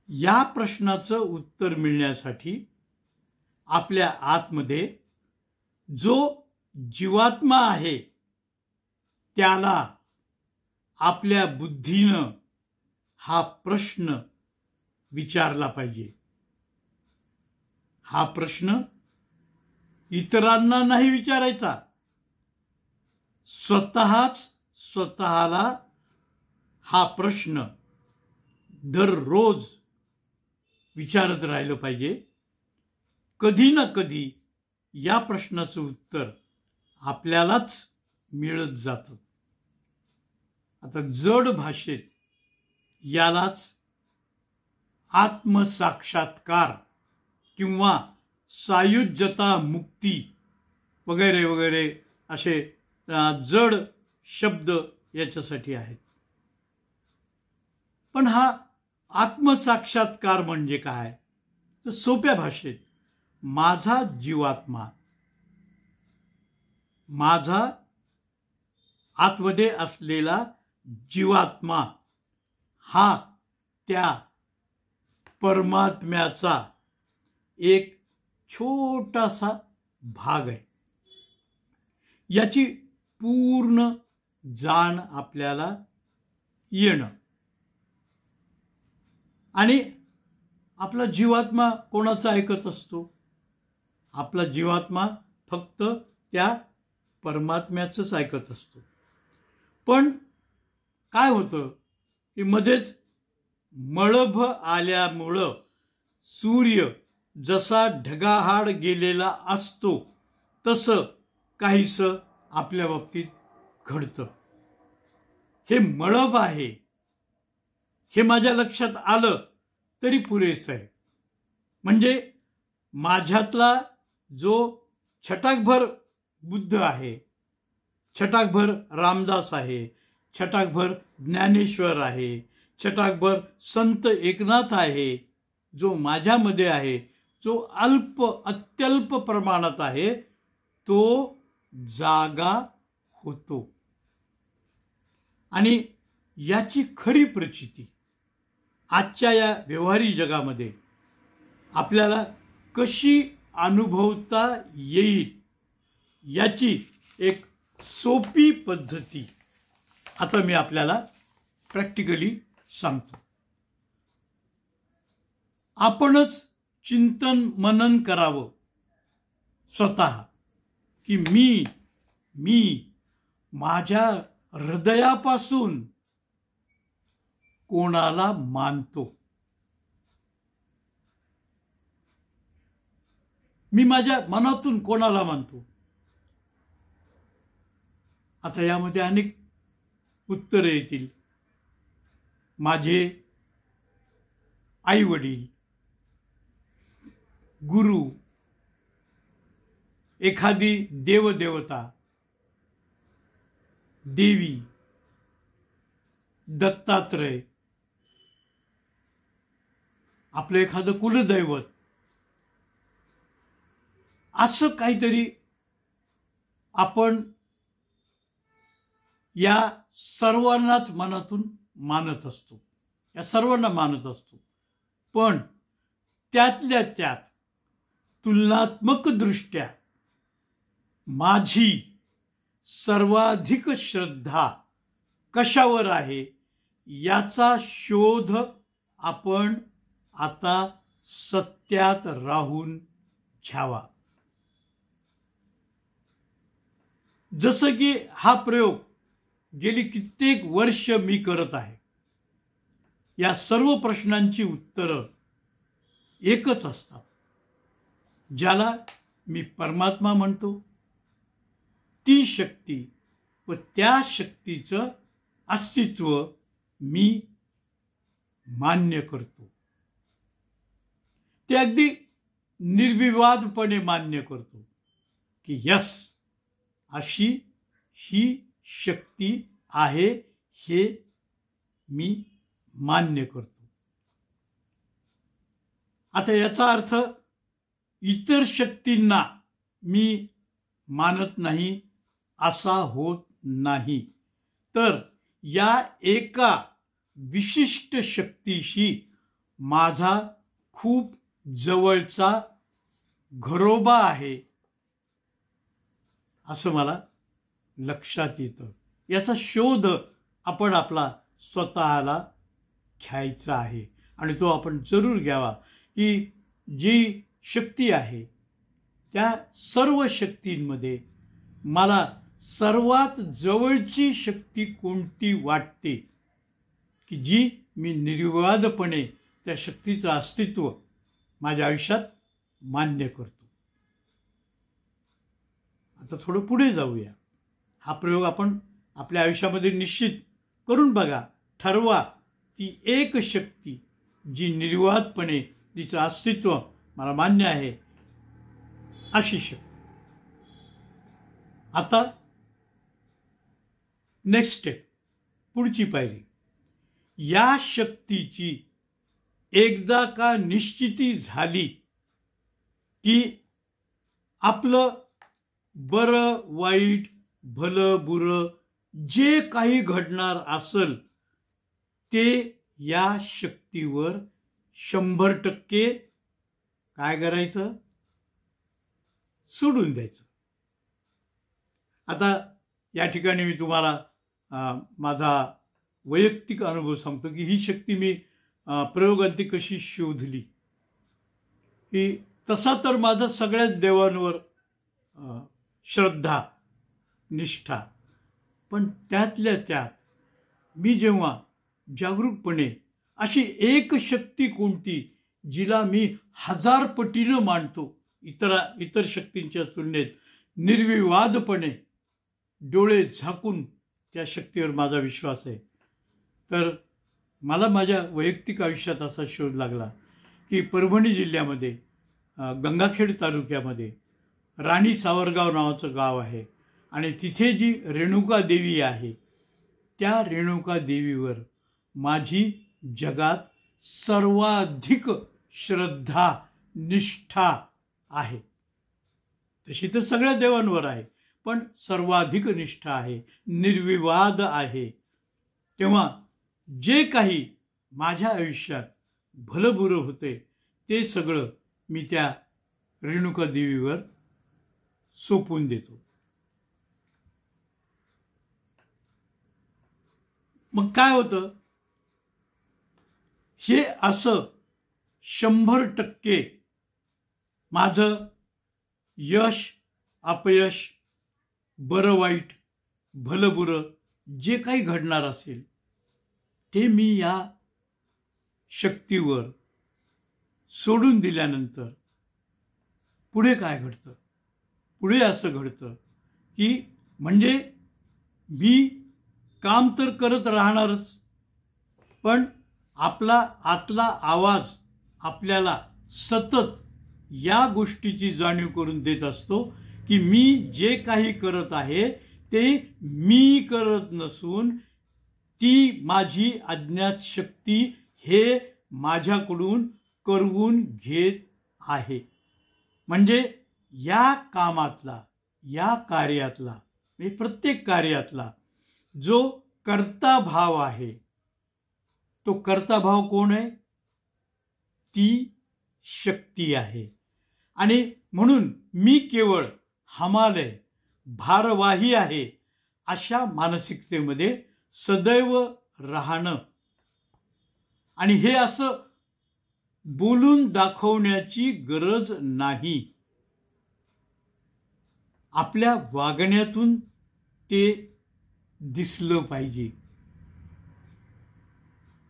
या प्रश्नाचं उत्तर मिळण्यासाठी आपल्या आतमध्ये जो जीवात्मा आहे त्याला आपल्या बुद्धीनं हा प्रश्न विचारला पाहिजे. हा प्रश्न इतरांना नाही विचारायचा, स्वतःला हा प्रश्न दररोज विचारत राहिलं पाहिजे. कधी ना कधी या प्रश्नाचं उत्तर आपल्यालाच मिळत जातं. आता जड भाषेत यालाच आत्मसाक्षात्कार किंवा सायुज्यता मुक्ती वगैरे वगैरे असे जड शब्द याच्यासाठी आहेत. पण हा आत्मसाक्षात्कार म्हणजे काय? तर सोप्या भाषेत माझा जीवात्मा, माझा आतमध्ये असलेला जीवात्मा हा त्या परमात्म्याचा एक छोटासा भाग आहे. याची पूर्ण जाण आपल्याला येणं. आणि आपला जीवात्मा कोणाचा ऐकत असतो? आपला जीवात्मा फक्त त्या परमात्म्याचंच ऐकत असतो. पण काय होतं की मध्येच मळभ आल्यामुळं सूर्य जसा ढगाआड गेलेला असतो तसं काहीसं आपल्या बाबतीत घडतं. हे मळभ आहे हे माझ्या लक्षात आलं तरी पुरेसं आहे. म्हणजे माझ्यातला जो छटाकभर बुद्ध आहे, छटाकभर रामदास आहे, छटाकभर ज्ञानेश्वर आहे, छटाकभर संत एकनाथ आहे, जो माझ्यामध्ये आहे, जो अत्यल्प प्रमाणात आहे, तो जागा होतो. आणि याची खरी प्रचिती आजच्या या व्यवहारी जगामध्ये आपल्याला कशी अनुभवता येईल याची एक सोपी पद्धती आता मी आपल्याला प्रॅक्टिकली सांगतो. आपणच चिंतन मनन करावं स्वतः की मी माझ्या हृदयापासून कोणाला मानतो. मी माझ्या मनातून कोणाला मानतो. आता यामध्ये अनेक उत्तरे येतील. माझे आई वडील, गुरु, एखादी देवदेवता, देवी, दत्तात्रय, आपलं एखादं कुलदैवत, असं काहीतरी आपण या सर्वांनाच मनातून मानत असतो, या सर्वांना मानत असतो. पण त्यातल्या त्यात तुलनात्मक दृष्ट्या माझी सर्वाधिक श्रद्धा कशावर आहे याचा शोध आपण आता सत्यात राहून घ्यावा. जसं की हा प्रयोग गेली कित्येक वर्ष मी करत आहे. या सर्व प्रश्नांची उत्तरं एकच असतात, ज्याला मी परमात्मा म्हणतो. ती शक्ती व त्या शक्तीचं अस्तित्व मी मान्य करतो. ते अगदी निर्विवादपणे मान्य करतो की यस, अशी ही शक्ती आहे, हे मी मान्य करतो. आता याचा अर्थ इतर शक्तींना मी मानत नाही असा होत नाही, तर या एका विशिष्ट शक्तीशी माझा खूप जवळचा घरोबा आहे असं मला लक्षात येतं. याचा शोध आपण आपला स्वतःला घ्यायचा आहे आणि तो आपण जरूर घ्यावा की जी शक्ती आहे त्या सर्व शक्तींमध्ये मला सर्वात जवळची शक्ती कोणती वाटते की जी मी निर्विवादपणे त्या शक्तीचं अस्तित्व माझ्या आयुष्यात मान्य करतो. आता थोडं पुढे जाऊया. हा प्रयोग आपण आपल्या आयुष्यामध्ये निश्चित करून बघा. ठरवा ती एक शक्ती जी निर्विवादपणे तिचं अस्तित्व मला मान्य आहे अशी शक्ती. आता नेक्स्ट स्टेप, पुढची पायरी. या शक्तीची एकदा का निश्चिती झाली की आपलं बरं वाईट भलं बुरं जे काही घडणार असेल ते या शक्तीवर 100% काय करायचं, सोडून द्यायचं. आता या ठिकाणी मी तुम्हाला माझा वैयक्तिक अनुभव सांगतो की ही शक्ती मी प्रयोगांती कशी शोधली. की तसा तर माझा सगळ्याच देवांवर श्रद्धा निष्ठा, पण त्यातल्या त्यात मी जेव्हा जागरूकपणे अशी एक शक्ती कोणती जिला मी 1000 पटीनं मानतो इतर शक्तींच्या तुलनेत, निर्विवादपणे डोळे झाकून त्या शक्तीवर माझा विश्वास आहे, तर मला माझ्या वैयक्तिक आयुष्यात असा शोध लागला की परभणी जिल्ह्यामध्ये गंगाखेड तालुक्यामध्ये राणी सावरगाव नावाचं गाव आहे आणि तिथे जी रेणुका देवी आहे त्या रेणुका देवीवर माझी जगात सर्वाधिक श्रद्धा निष्ठा आहे. तशी तर सगळ्या देवांवर आहे, पण सर्वाधिक निष्ठा आहे, निर्विवाद आहे. तेव्हा जे काही माझ्या आयुष्यात भलंबुरं होते ते सगळं मी त्या रेणुका देवीवर सोपवून देतो. मग काय होतं, हे असं 100% माझं यश अपयश बरं वाईट भलं बुरं जे काही घडणार असेल ते मी या शक्तीवर सोडून दिल्यानंतर पुढे काय घडतं, पुढे असं घडतं की म्हणजे मी काम तर करत राहणारच, पण आपला आतला आवाज आपल्याला सतत या गोष्टीची जाणीव करून देत असतो की मी जे काही करत आहे ते मी करत नसून ती माझी अज्ञात शक्ती हे माझ्याकडून करवून घेत आहे. म्हणजे या कामातला, या कार्यातला, म्हणजे प्रत्येक कार्यातला जो कर्ता भाव आहे तो कर्ता भाव कोण आहे, ती शक्ती आहे. आणि म्हणून मी केवळ हमाल आहे, भारवाही आहे अशा मानसिकतेमध्ये सदैव राहणं आणि हे असं बोलून दाखवण्याची गरज नाही, आपल्या वागण्यातून ते दिसलं पाहिजे.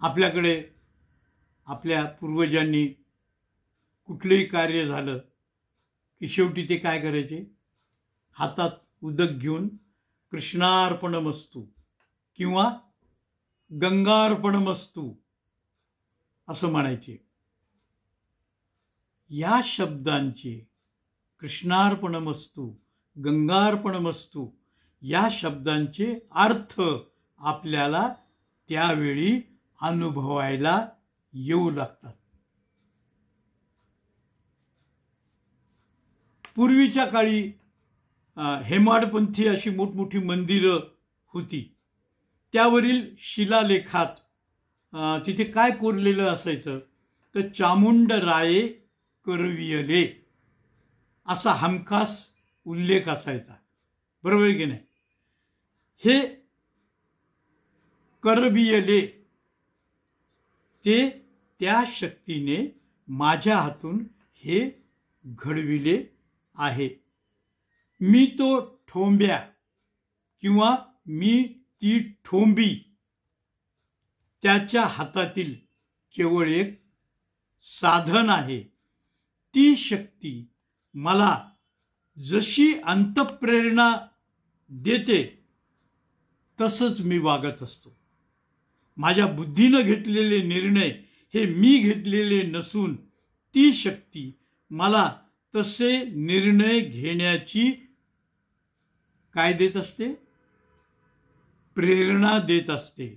आपल्याकडे आपल्या पूर्वजांनी कुठलंही कार्य झालं की शेवटी ते काय करायचे, हातात उदक घेऊन कृष्णार्पणमस्तु किंवा गंगार्पणमस्तु असं म्हणायचे. या शब्दांचे, कृष्णार्पणमस्तु, गंगार्पणमस्तु, या शब्दांचे अर्थ आपल्याला त्यावेळी अनुभवायला येऊ लागतात. पूर्वीच्या काळी हेमाडपंथी अशी मोठमोठी मंदिरं होती. त्यावरील शिलालेखात तिथे काय कोरलेलं असायचं तर चामुंडराये करवियले असा हमखास उल्लेख असायचा. बरोबर की नाही? हे करवियले ते त्या शक्तीने माझ्या हातून हे घडविले आहे. मी तो ठोंब्या किंवा मी ती ठोंबी त्याच्या हातातील केवळ एक साधन आहे. ती शक्ती मला जशी अंतःप्रेरणा देते तसंच मी वागत असतो. माझ्या बुद्धीनं घेतलेले निर्णय हे मी घेतलेले नसून ती शक्ती मला तसे निर्णय घेण्याची काय देत असते, प्रेरणा देत असते.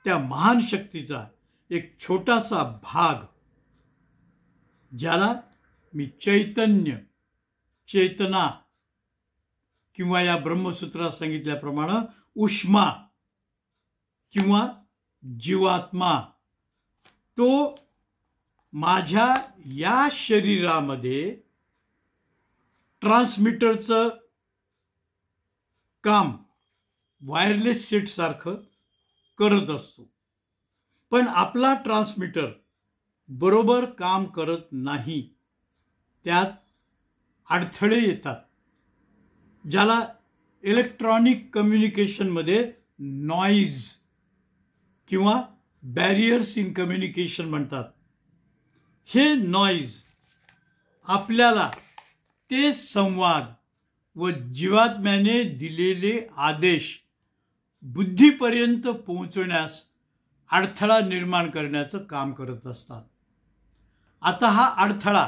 त्या महान शक्तीचा एक छोटासा भाग ज्याला मी चैतन्य, चेतना किंवा या ब्रह्मसूत्रात सांगितल्याप्रमाणे उष्मा किंवा जीवात्मा, तो माझ्या या शरीरामध्ये ट्रान्समीटरचं काम वायरलेस सेट सारखं करत असतो. पण आपला ट्रान्समीटर बरोबर काम करत नाही. त्यात अडथळे येतात, ज्याला इलेक्ट्रॉनिक कम्युनिकेशनमध्ये नॉईज किंवा बॅरियर्स इन कम्युनिकेशन म्हणतात. हे नॉईज आपल्याला ते संवाद व जीवात्म्याने दिलेले आदेश बुद्धीपर्यंत पोहोचवण्यास अडथळा निर्माण करण्याचं काम करत असतात. आता हा अडथळा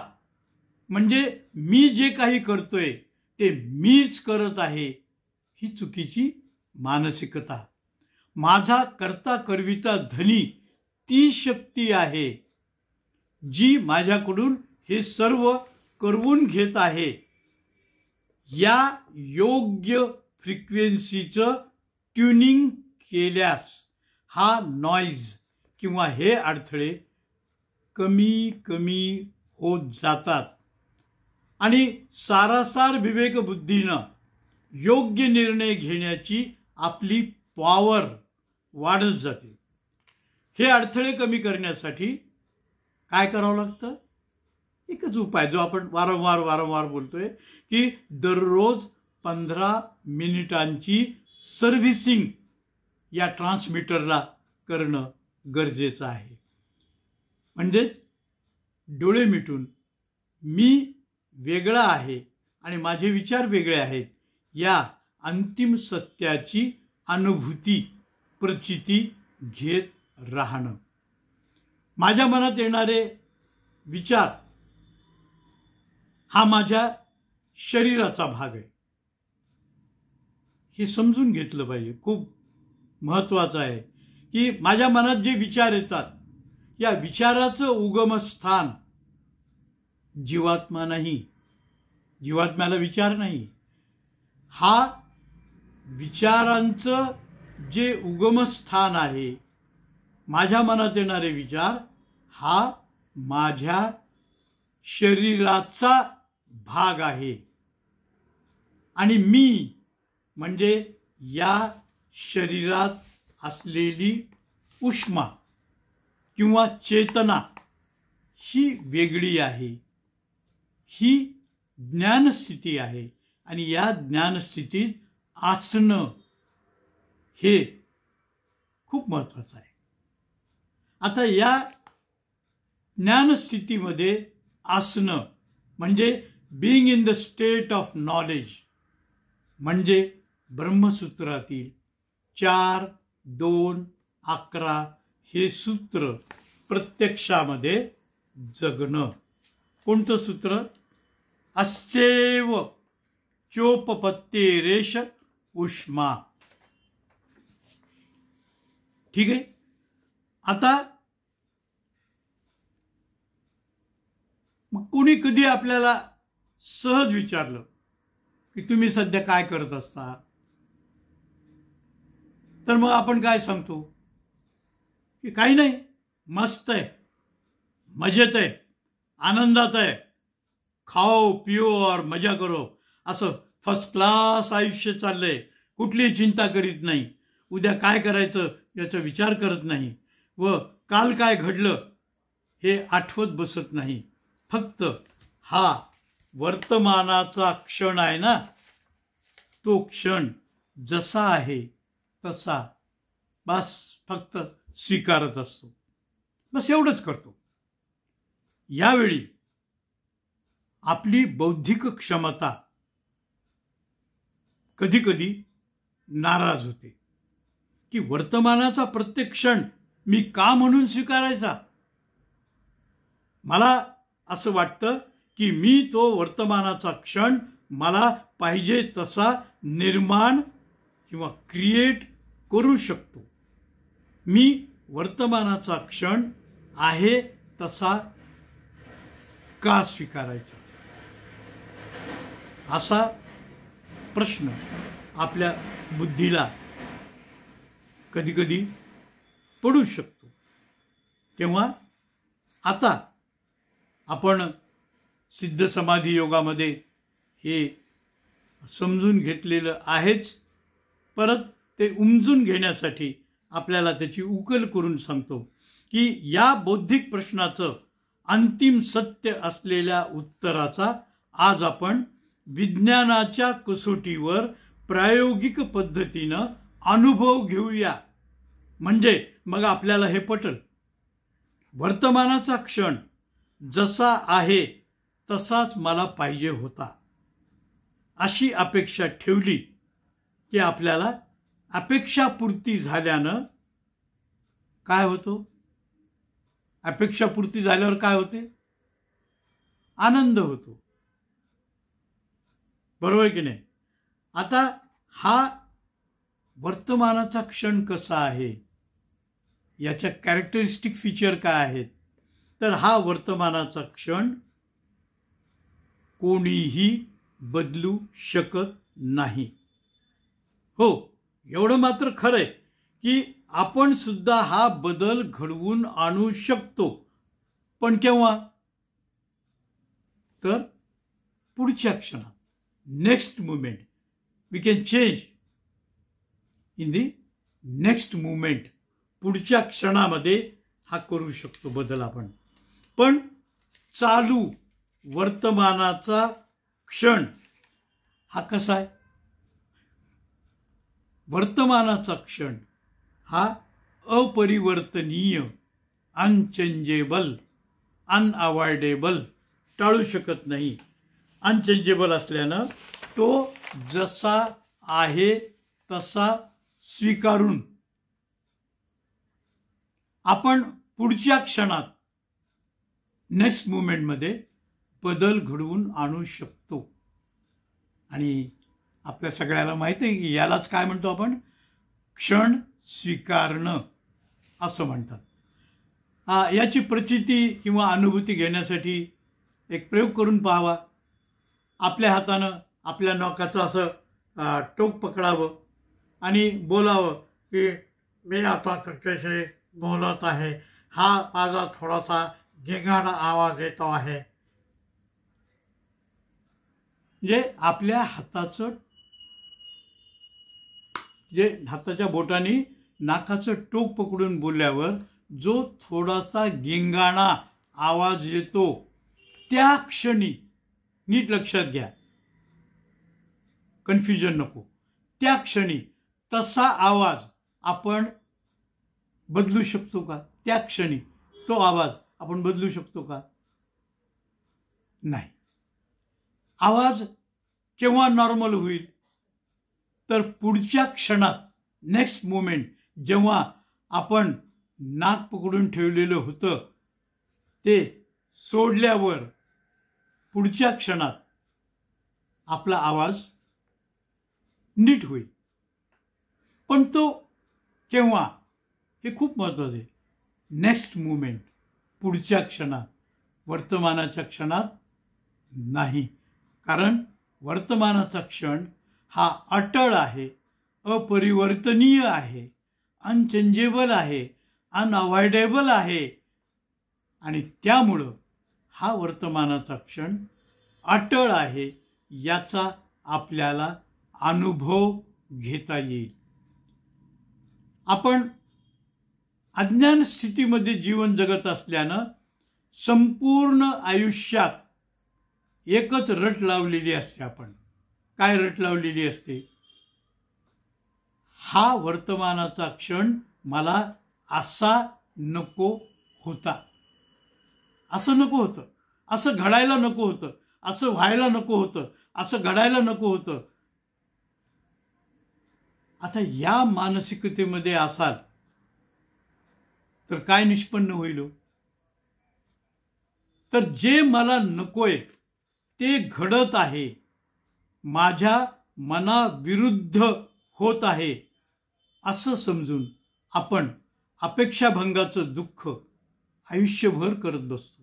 म्हणजे मी जे काही करतोय ते मीच करत आहे ही चुकीची मानसिकता. माझा करता करविता धनी ती शक्ती आहे जी माझ्याकडून हे सर्व करवून घेत आहे. या योग्य फ्रिक्वेन्सीचं ट्युनिंग केल्यास हा नॉईज किंवा हे अडथळे कमी कमी होत जातात आणि सारासार विवेकबुद्धीनं योग्य निर्णय घेण्याची आपली पॉवर वाढत जाते. हे अडथळे कमी करण्यासाठी काय करावं लागतं? एकच उपाय जो आपण वारंवार बोलतोय की दररोज 15 मिनिटांची सर्व्हिसिंग या ट्रान्समीटरला करणं गरजेचं आहे. म्हणजेच डोळे मिटून मी वेगळा आहे आणि माझे विचार वेगळे आहेत या अंतिम सत्याची अनुभूती, प्रचिती घेत राहणं. माझ्या मनात येणारे विचार हा माझ्या शरीराचा भाग आहे हे समजून घेतलं पाहिजे. खूप महत्त्वाचं आहे की माझ्या मनात जे विचार येतात या विचाराचं उगमस्थान जीवात्मा नाही, जीवात्म्याला विचार नाही. हा विचारांचं जे उगमस्थान आहे, माझ्या मनात येणारे विचार हा माझ्या शरीराचा भाग आहे आणि मी म्हणजे या शरीरात असलेली उष्मा किंवा चेतना ही वेगळी आहे. ही ज्ञानस्थिती आहे आणि या ज्ञानस्थितीत असणं हे खूप महत्त्वाचं आहे. आता या ज्ञानस्थितीमध्ये असणं म्हणजे being in the state of knowledge, म्हणजे ब्रह्मसूत्रातील 4-2-11 हे सूत्र प्रत्यक्षामध्ये जगणं. कोणतं सूत्र? अस्यैव चोपपत्तेरेष उष्मा. ठीक आहे. आता मग कोणी कधी आपल्याला सहज विचारलं की तुम्ही सध्या काय करत असता, तर मग आपण काय सांगतो की काही नाही, मस्त आहे, मजेत आहे, आनंदात आहे, खाओ पिओ और मजा करो, असं फर्स्ट क्लास आयुष्य चाललंय, कुठलीही चिंता करीत नाही, उद्या काय करायचं याचा विचार करत नाही, व काल काय घडलं हे आठवत बसत नाही. फक्त हा वर्तमानाचा क्षण आहे ना, तो क्षण जसा आहे तसा बस फक्त स्वीकारत असतो. बस एवढंच करतो. यावेळी आपली बौद्धिक क्षमता कधी कधी नाराज होते की वर्तमानाचा प्रत्येक क्षण मी का म्हणून स्वीकारायचा. मला असं वाटतं की मी तो वर्तमानाचा क्षण मला पाहिजे तसा निर्माण किंवा क्रिएट करू शकतो. मी वर्तमानाचा क्षण आहे तसा का स्वीकारायचा, असा प्रश्न आपल्या बुद्धीला कधी कधी पडू शकतो. तेव्हा आता आपण सिद्ध समाधी योगामध्ये हे समजून घेतलेलं आहेच, परत ते उमजून घेण्यासाठी आपल्याला त्याची उकल करून सांगतो की या बौद्धिक प्रश्नाचं अंतिम सत्य असलेल्या उत्तराचा आज आपण विज्ञानाच्या कसोटीवर प्रायोगिक पद्धतीनं अनुभव घेऊया. म्हणजे मग आपल्याला हे पटेल. वर्तमानाचा क्षण जसा आहे तसाच मला पाहिजे होता, अशी अपेक्षा ठेवली की आपल्याला अपेक्षापूर्ती झाल्यानं काय होतो? अपेक्षापूर्ती झाल्यावर काय होते? आनंद होतो. बरोबर की नाही? आता हा वर्तमानाचा क्षण कसा आहे, याच्या कॅरेक्टरिस्टिक फीचर काय आहेत, तर हा वर्तमानाचा क्षण कोणीही बदलू शकत नाही. हो, एवढं मात्र खरं आहे की आपण सुद्धा हा बदल घडवून आणू शकतो. पण केव्हा? तर पुढच्या क्षणात, next movement. We can change in the next movement. पुढच्या क्षणामध्ये हा करू शकतो बदल आपण. पण चालू वर्तमानाचा क्षण हा कसा आहे? वर्तमानाचा क्षण हा अपरिवर्तनीय, अनचेंजेबल, अनअवॉइडेबल, टाळू शकत नाही. अनचेंजेबल असल्यानं तो जसा आहे तसा स्वीकारून आपण पुढच्या क्षणात, नेक्स्ट मुवमेंटमध्ये बदल घडवून आणू शकतो. आणि आपल्या सगळ्याला माहिती आहे की यालाच काय म्हणतो आपण? क्षण स्वीकारणं असं म्हणतात. याची प्रचिती किंवा अनुभूती घेण्यासाठी एक प्रयोग करून पाहावा. आपल्या हातानं आपल्या नौकाचं असं टोक पकडावं आणि बोलावं की मी आता तुमच्याशी बोलत आहे, हा माझा थोडासा गिंगाणा आवाज येतो आहे. म्हणजे आपल्या हाताचं, जे हाताच्या बोटाने नाकाचं टोक पकडून बोलल्यावर जो थोडासा गिंगाणा आवाज येतो, त्या क्षणी, नीट लक्षात घ्या, कन्फ्युजन नको, त्या क्षणी तसा आवाज आपण बदलू शकतो का? त्या क्षणी तो आवाज आपण बदलू शकतो का? नाही. आवाज केव्हा नॉर्मल होईल? तर पुढच्या क्षणात, नेक्स्ट मोमेंट, जेव्हा आपण नाक पकडून ठेवलेलं होतं ते सोडल्यावर पुढच्या क्षणात आपला आवाज नीट होईल. पण तो केव्हा? हे खूप महत्त्वाचं आहे. नेक्स्ट मोमेंट, पुढच्या क्षणात, वर्तमानाच्या क्षणात नाही. कारण वर्तमानाचा क्षण हा अटळ आहे, अपरिवर्तनीय आहे, अनचेंजेबल आहे, अनअवॉइडेबल आहे. आणि त्यामुळं हा वर्तमानाचा क्षण अटळ आहे याचा आपल्याला अनुभव घेता येईल. आपण अज्ञान स्थितीमध्ये जीवन जगत असल्यानं संपूर्ण आयुष्यात एकच रट लावलेली असते. आपण काय रट लावलेली असते? हा वर्तमानाचा क्षण मला असा नको होता, असं नको होतं, असं घडायला नको होतं, असं व्हायला नको होतं, असं घडायला नको होतं. आता या मानसिकतेमध्ये असाल तर काय निष्पन्न होईल? तर जे मला नकोय ते घडत आहे, माझ्या मनाविरुद्ध होत आहे, असं समजून आपण अपेक्षाभंगाचं दुःख आयुष्यभर करत बसतो.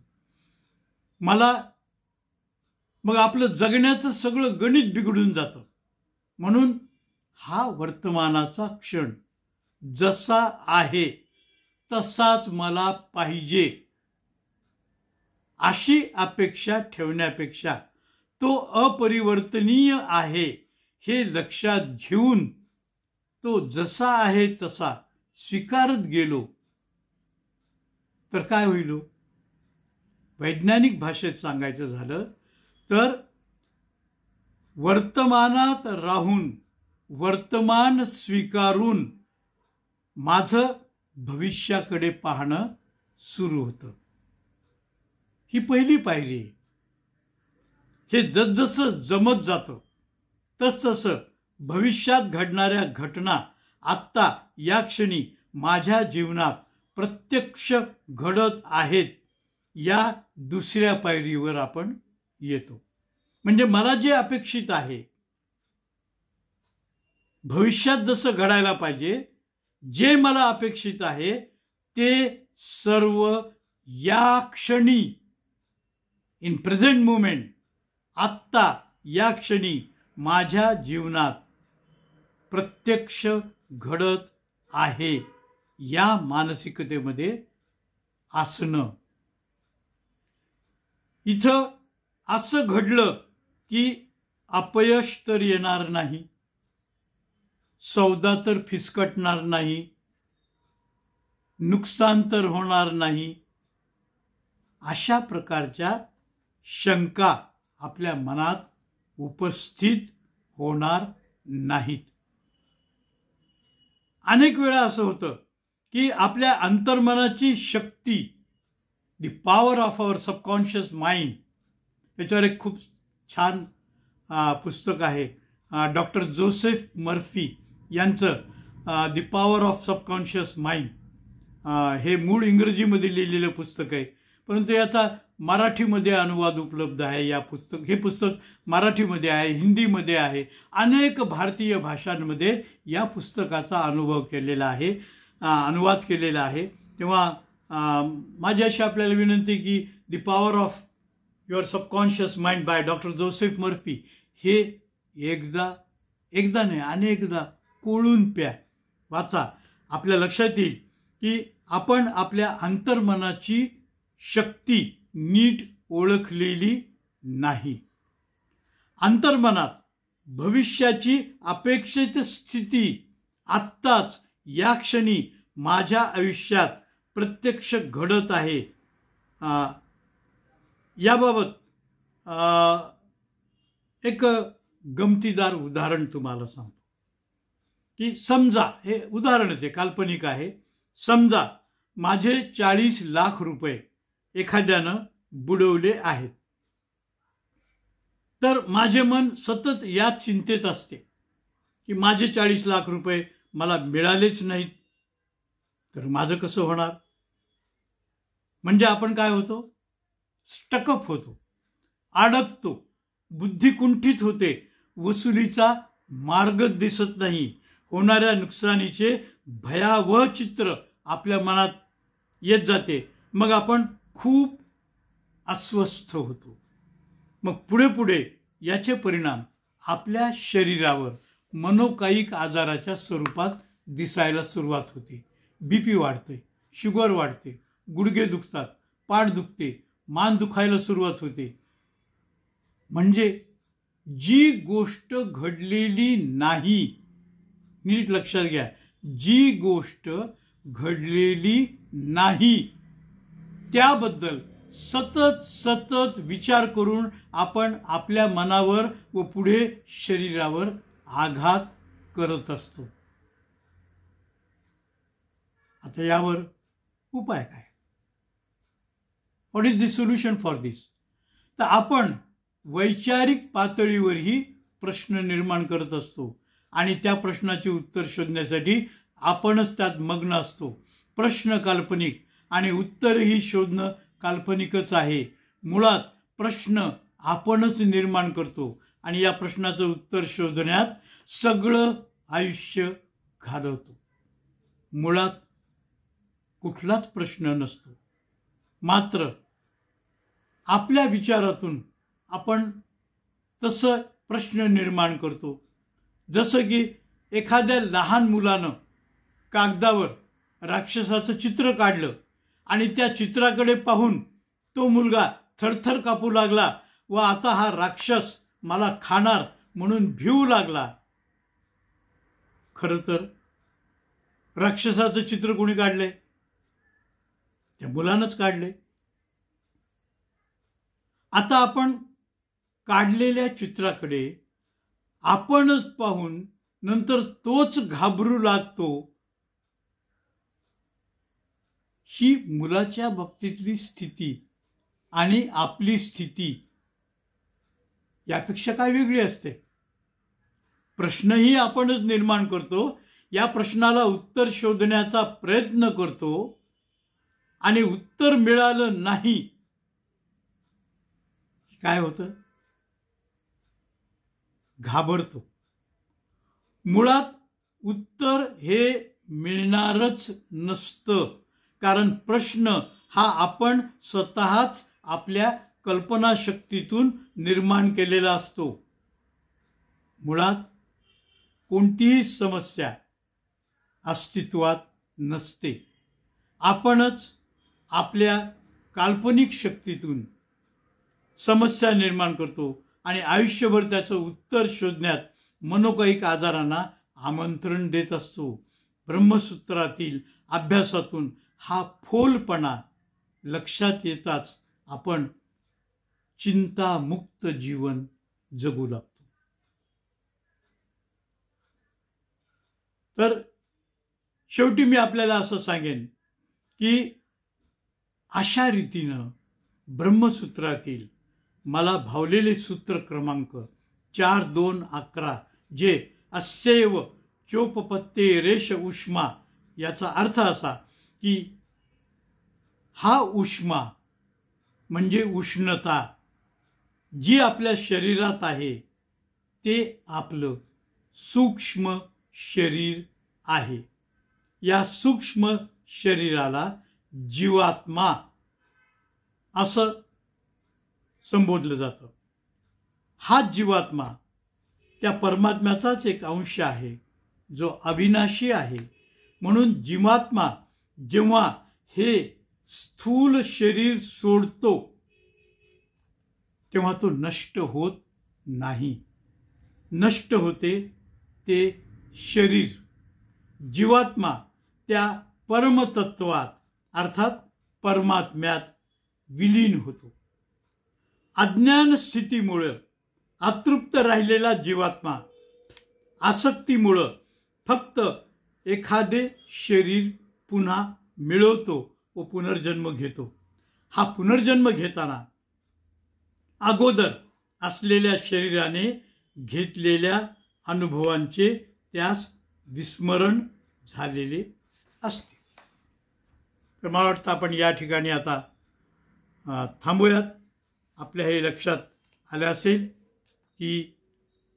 मग आपलं जगण्याचं सगळं गणित बिघडून जातं. म्हणून हा वर्तमानाचा क्षण जसा आहे तसाच मला पाहिजे अशी अपेक्षा ठेवण्यापेक्षा तो अपरिवर्तनीय आहे हे लक्षात घेऊन तो जसा आहे तसा स्वीकारत गेलो तर काय होईल? वैज्ञानिक भाषेत सांगायचं झालं तर वर्तमानात राहून, वर्तमान स्वीकारून माझं भविष्याकडे पाहणं सुरू होतं. ही पहिली पायरी आहे. हे जसजसं जमत जातं तसतसं भविष्यात घडणाऱ्या घटना आत्ता या क्षणी माझ्या जीवनात प्रत्यक्ष घडत आहेत या दुसऱ्या पायरीवर आपण येतो. म्हणजे मला जे अपेक्षित आहे, भविष्यात जसं घडायला पाहिजे, जे मला अपेक्षित आहे ते सर्व या क्षणी, इन प्रेझेंट मोमेंट, आत्ता या क्षणी माझ्या जीवनात प्रत्यक्ष घडत आहे या मानसिकतेमध्ये असणं. इथं असं घडलं की अपयश तर येणार नाही, सौदा तर फिसकटणार नाही, नुकसान तर होणार नाही, अशा प्रकारच्या शंका आपल्या मनात उपस्थित होणार नाहीत. अनेक वेळा असं होतं की आपल्या अंतर्मनाची शक्ती, the power of our subconscious mind, याच्यावर एक खूप छान पुस्तक आहे डॉक्टर जोसेफ मर्फी यांचं, the power of subconscious mind. हे मूळ इंग्रजीमध्ये लिहिलेलं पुस्तक आहे, परंतु याचा मराठीमध्ये अनुवाद उपलब्ध आहे. हे पुस्तक मराठीमध्ये आहे, हिंदीमध्ये आहे, अनेक भारतीय भाषांमध्ये या पुस्तकाचा अनुभव केलेला आहे, अनुवाद केलेला आहे. तेव्हा माझी अशी आपल्याला विनंती की the power of your subconscious mind by doctor Joseph Murphy हे एकदा नाही अनेकदा कोळून प्या, वाचा. आपल्या लक्षात येईल की आपण आपल्या अंतर्मनाची शक्ती नीट ओळखलेली नाही. अंतर्मनात भविष्याची अपेक्षित स्थिती आत्ताच या क्षणी माझ्या आयुष्यात प्रत्यक्ष घडत आहे. याबाबत एक गमतीदार उदाहरण तुम्हाला सांगतो की समजा, हे उदाहरणच आहे, काल्पनिक आहे. समजा माझे 40 लाख रुपये एखाद्यानं बुडवले आहेत. तर माझे मन सतत या चिंतेत असते की माझे 40 लाख रुपये मला मिळालेच नाहीत तर माझं कसं होणार. म्हणजे आपण काय होतो, स्टकअप होतो, अडकतो, बुद्धी कुंठित होते, वसुलीचा मार्ग दिसत नाही, होणाऱ्या नुकसानीचे भयावह चित्र आपल्या मनात येत जाते. मग आपण खूप अस्वस्थ होतो. मग पुढे पुढे याचे परिणाम आपल्या शरीरावर मनोकायिक आजाराच्या स्वरूपात दिसायला सुरुवात होते. बीपी वाढते, शुगर वाढते, गुडघे दुखतात, पाठ दुखते, मान दुखायला सुरुवात होते. म्हणजे जी गोष्ट घडलेली नाही, नीट लक्षात घ्या, जी गोष्ट घडलेली नाही त्याबद्दल सतत सतत विचार करून आपण आपल्या मनावर व पुढे शरीरावर आघात करत असतो. आता यावर उपाय काय? What is the solution for this? तर आपण वैचारिक पातळीवरही प्रश्न निर्माण करत असतो आणि त्या प्रश्नाचे उत्तर शोधण्यासाठी आपणच त्यात मग्न असतो. प्रश्न काल्पनिक आणि उत्तरही शोधणं काल्पनिकच आहे. मुळात प्रश्न आपणच निर्माण करतो आणि या प्रश्नाचं उत्तर शोधण्यात सगळं आयुष्य घालवतो. मुळात कुठलाच प्रश्न नसतो, मात्र आपल्या विचारातून आपण तसं प्रश्न निर्माण करतो. जसं की एखाद्या लहान मुलानं कागदावर राक्षसाचं चित्र काढलं आणि त्या चित्राकडे पाहून तो मुलगा थरथर कापू लागला व आता हा राक्षस मला खाणार म्हणून भिवू लागला. खरं तर राक्षसाचं चित्र कोणी काढले? त्या मुलानंच काढले. आता आपण काढलेल्या चित्राकडे आपणच पाहून नंतर तोच घाबरू लागतो. ही मुलाच्या बाबतीतली स्थिती आणि आपली स्थिती यापेक्षा काय वेगळी असते? प्रश्नही आपणच निर्माण करतो, या प्रश्नाला उत्तर शोधण्याचा प्रयत्न करतो आणि उत्तर मिळालं नाही काय होतं? घाबरतो. मुळात उत्तर हे मिळणारच नसतं, कारण प्रश्न हा आपण स्वतःच आपल्या कल्पनाशक्तीतून निर्माण केलेला असतो. मुळात कोणतीही समस्या अस्तित्वात नसते, आपणच आपल्या काल्पनिक शक्तीतून समस्या निर्माण करतो आणि आयुष्यभर त्याचं उत्तर शोधण्यात मनोकायिक आजारांना आमंत्रण देत असतो. ब्रह्मसूत्रातील अभ्यासातून हा फोलपणा लक्षात येताच आपण चिंतामुक्त जीवन जगू लागतो. तर शेवटी मी आपल्याला असं सांगेन की अशा रीतीनं ब्रह्मसूत्रातील मला भावलेले सूत्र क्रमांक 4211 जे अस्यैव चोपपत्ते रेष उष्मा, याचा अर्थ असा की हा उष्मा म्हणजे उष्णता जी आपल्या शरीरात आहे ते आपलं सूक्ष्म शरीर आहे. या सूक्ष्म शरीराला जीवात्मा असं संबोधलं जातं. हा जीवात्मा त्या परमात्म्याचाच एक अंश आहे जो अविनाशी आहे. म्हणून जीवात्मा जेव्हा हे स्थूल शरीर सोडतो तेव्हा तो नष्ट होत नाही. नष्ट होते ते शरीर. जीवात्मा त्या परमतत्वात अर्थात परमात्म्यात विलीन होतो. अज्ञान स्थितीमुळे अतृप्त राहिलेला जीवात्मा आसक्तीमुळं फक्त एखादे शरीर पुन्हा मिळवतो व पुनर्जन्म घेतो. हा पुनर्जन्म घेताना अगोदर असलेल्या शरीराने घेतलेल्या अनुभवांचे त्यास विस्मरण झालेले असते. तर मला वाटतं आपण या ठिकाणी आता थांबूयात. आपल्या हे लक्षात आलं असेल की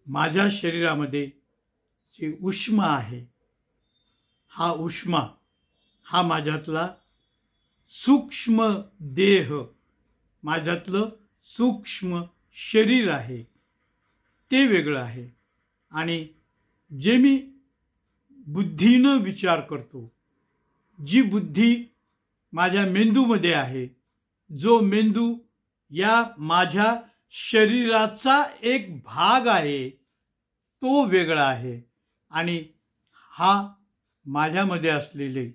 माझ्या शरीरामध्ये जे उष्मा आहे, हा उष्मा हा माझ्यातला सूक्ष्म देह, माझ्यातलं सूक्ष्म शरीर आहे, ते वेगळं आहे. आणि जे मी बुद्धीनं विचार करतो, जी बुद्धी माझ्या मेंदूमध्ये आहे, जो मेंदू या माझ्या शरीराचा एक भाग आहे, तो वेगळा आहे. आणि हा माझ्यामध्ये असलेले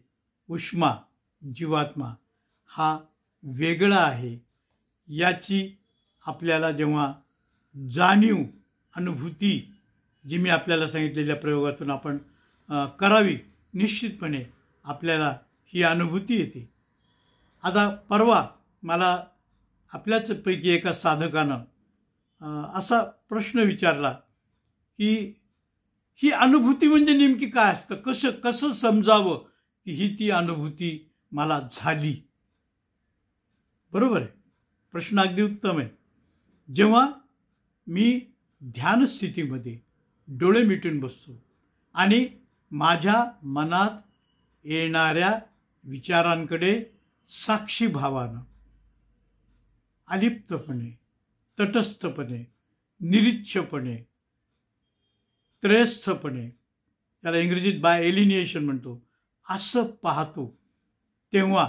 उष्मा जीवात्मा हा वेगळा आहे. याची आपल्याला जेव्हा जाणीव, अनुभूती जी मी आपल्याला सांगितलेल्या प्रयोगातून आपण करावी, निश्चितपणे आपल्याला ही अनुभूती येते. आता परवा मला आपल्याच पैकी एका साधकानं असा प्रश्न विचारला की ही अनुभूती म्हणजे नेमकी काय असतं, कसं समजावं की ही ती अनुभूती मला झाली. बरोबर आहे, प्रश्न अगदी उत्तम आहे. जेव्हा मी ध्यानस्थितीमध्ये डोळे मिटून बसतो आणि माझ्या मनात येणाऱ्या विचारांकडे साक्षी भावानं, अलिप्तपणे, तटस्थपणे, निरीच्छपणे, त्रयस्थपणे, त्याला इंग्रजीत बाय एलिनिएशन म्हणतो, असं पाहतो, तेव्हा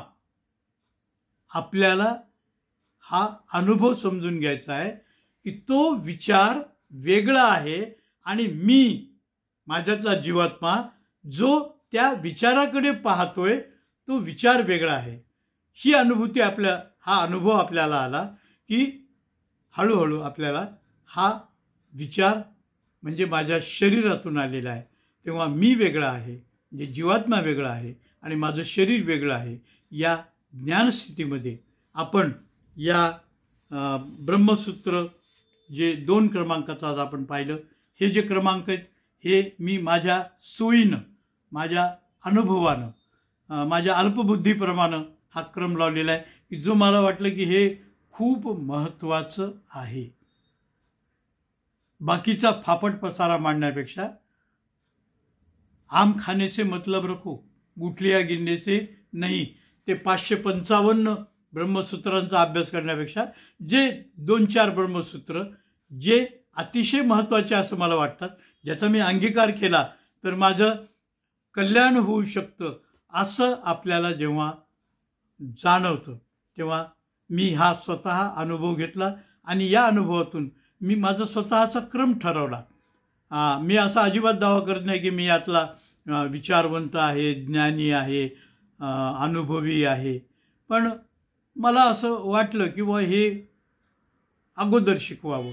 आपल्याला हा अनुभव समजून घ्यायचा आहे की तो विचार वेगळा आहे आणि मी, माझ्यातला जीवात्मा जो त्या विचाराकडे पाहतोय, तो विचार वेगळा आहे. ही अनुभूती हा अनुभव आपल्याला आला की हळूहळू आपल्याला हा विचार म्हणजे माझ्या शरीरातून आलेला आहे, तेव्हा मी वेगळा आहे, म्हणजे जीवात्मा वेगळा आहे आणि माझं शरीर वेगळं आहे. या ज्ञानस्थितीमध्ये आपण या ब्रह्मसूत्र जे 2 क्रमांकाचं आज आपण पाहिलं, हे जे क्रमांक आहेत हे मी माझ्या सोयीनं, माझ्या अनुभवानं, माझ्या अल्पबुद्धीप्रमाणे हा क्रम लावलेला आहे की जो मला वाटलं की हे खूप महत्त्वाचं आहे. बाकीचा फापट पसारा मांडण्यापेक्षा आम खाने से मतलब रखो, गुठलिया गिनने से नहीं, ते 555 ब्रह्मसूत्रांचा अभ्यास करण्यापेक्षा जे 2-4 ब्रह्मसूत्र जे अतिशय महत्त्वाचे असं मला वाटतात, ज्याचा मी अंगीकार केला तर माझं कल्याण होऊ शकतं, असं आपल्याला जेव्हा जाणवतं तेव्हा मी हा स्वतः अनुभव घेतला आणि या अनुभवातून मी माझा स्वतःचा क्रम ठरवला. मी असा अजिबात दावा करत नाही की मी यातला विचारवंत आहे, ज्ञानी आहे, अनुभवी आहे, पण मला असं वाटलं की बुवा हे अगोदर शिकवावं,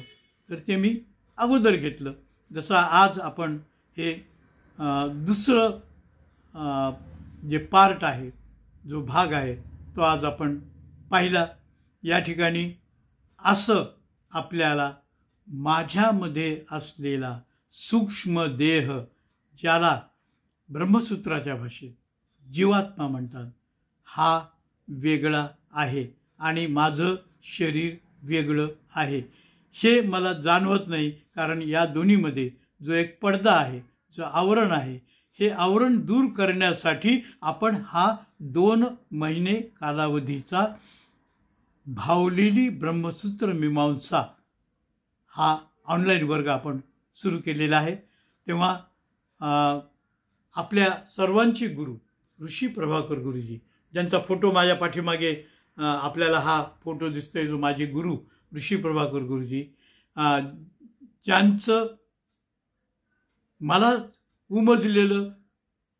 तर ते मी अगोदर घेतलं. जसं आज आपण हे दुसरं जे पार्ट आहे, जो भाग आहे, तो आज आपण पाहिला. या ठिकाणी असं आपल्याला माझ्यामध्ये असलेला सूक्ष्म देह, ज्याला ब्रह्मसूत्राच्या भाषेत जीवात्मा म्हणतात, हा वेगळा आहे आणि माझं शरीर वेगळं आहे. हे मला जाणवत नाही, कारण या दोन्हीमध्ये जो एक पडदा आहे, जो आवरण आहे, हे आवरण दूर करण्यासाठी आपण हा 2 महिने कालावधीचा भावलेली ब्रह्मसूत्र मीमांसा हा ऑनलाईन वर्ग आपण सुरू केलेला आहे. तेव्हा आपल्या सर्वांचे गुरु ऋषी प्रभाकर गुरुजी, ज्यांचा फोटो माझ्या पाठीमागे आपल्याला हा फोटो दिसतोय, जो माझे गुरु ऋषी प्रभाकर गुरुजी, ज्यांचं मला उमजलेलं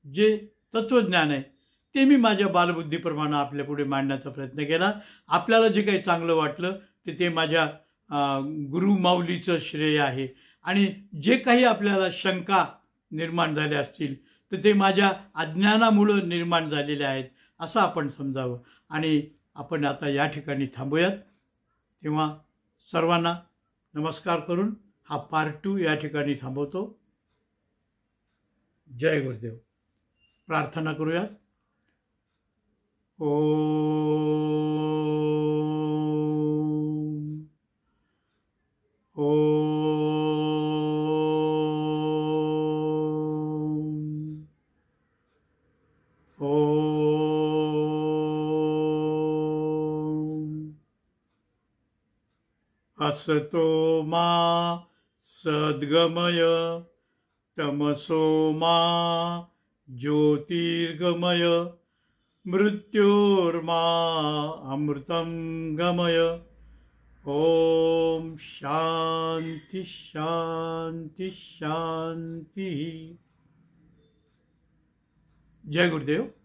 जे तत्त्वज्ञान आहे ते मी माझ्या बालबुद्धीप्रमाणे आपल्यापुढे मांडण्याचा प्रयत्न केला. आपल्याला जे काही चांगलं वाटलं ते माझ्या गुरु माऊलीचं श्रेय आहे आणि जे काही आपल्याला शंका निर्माण झाल्या असतील तर ते माझ्या अज्ञानामुळं निर्माण झालेले आहेत असं आपण समजावं. आणि आपण आता या ठिकाणी थांबूयात. तेव्हा सर्वांना नमस्कार करून हा पार्ट 2 या ठिकाणी थांबवतो. जय गुरुदेव. प्रार्थना करूयात. ओम ओम ओम. असतो मा सद्गमय तमसो मा ज्योतिर्गमय मृत्योर्मा अमृतं गमय. ओम शांति शांति शांति. जय गुरुदेव.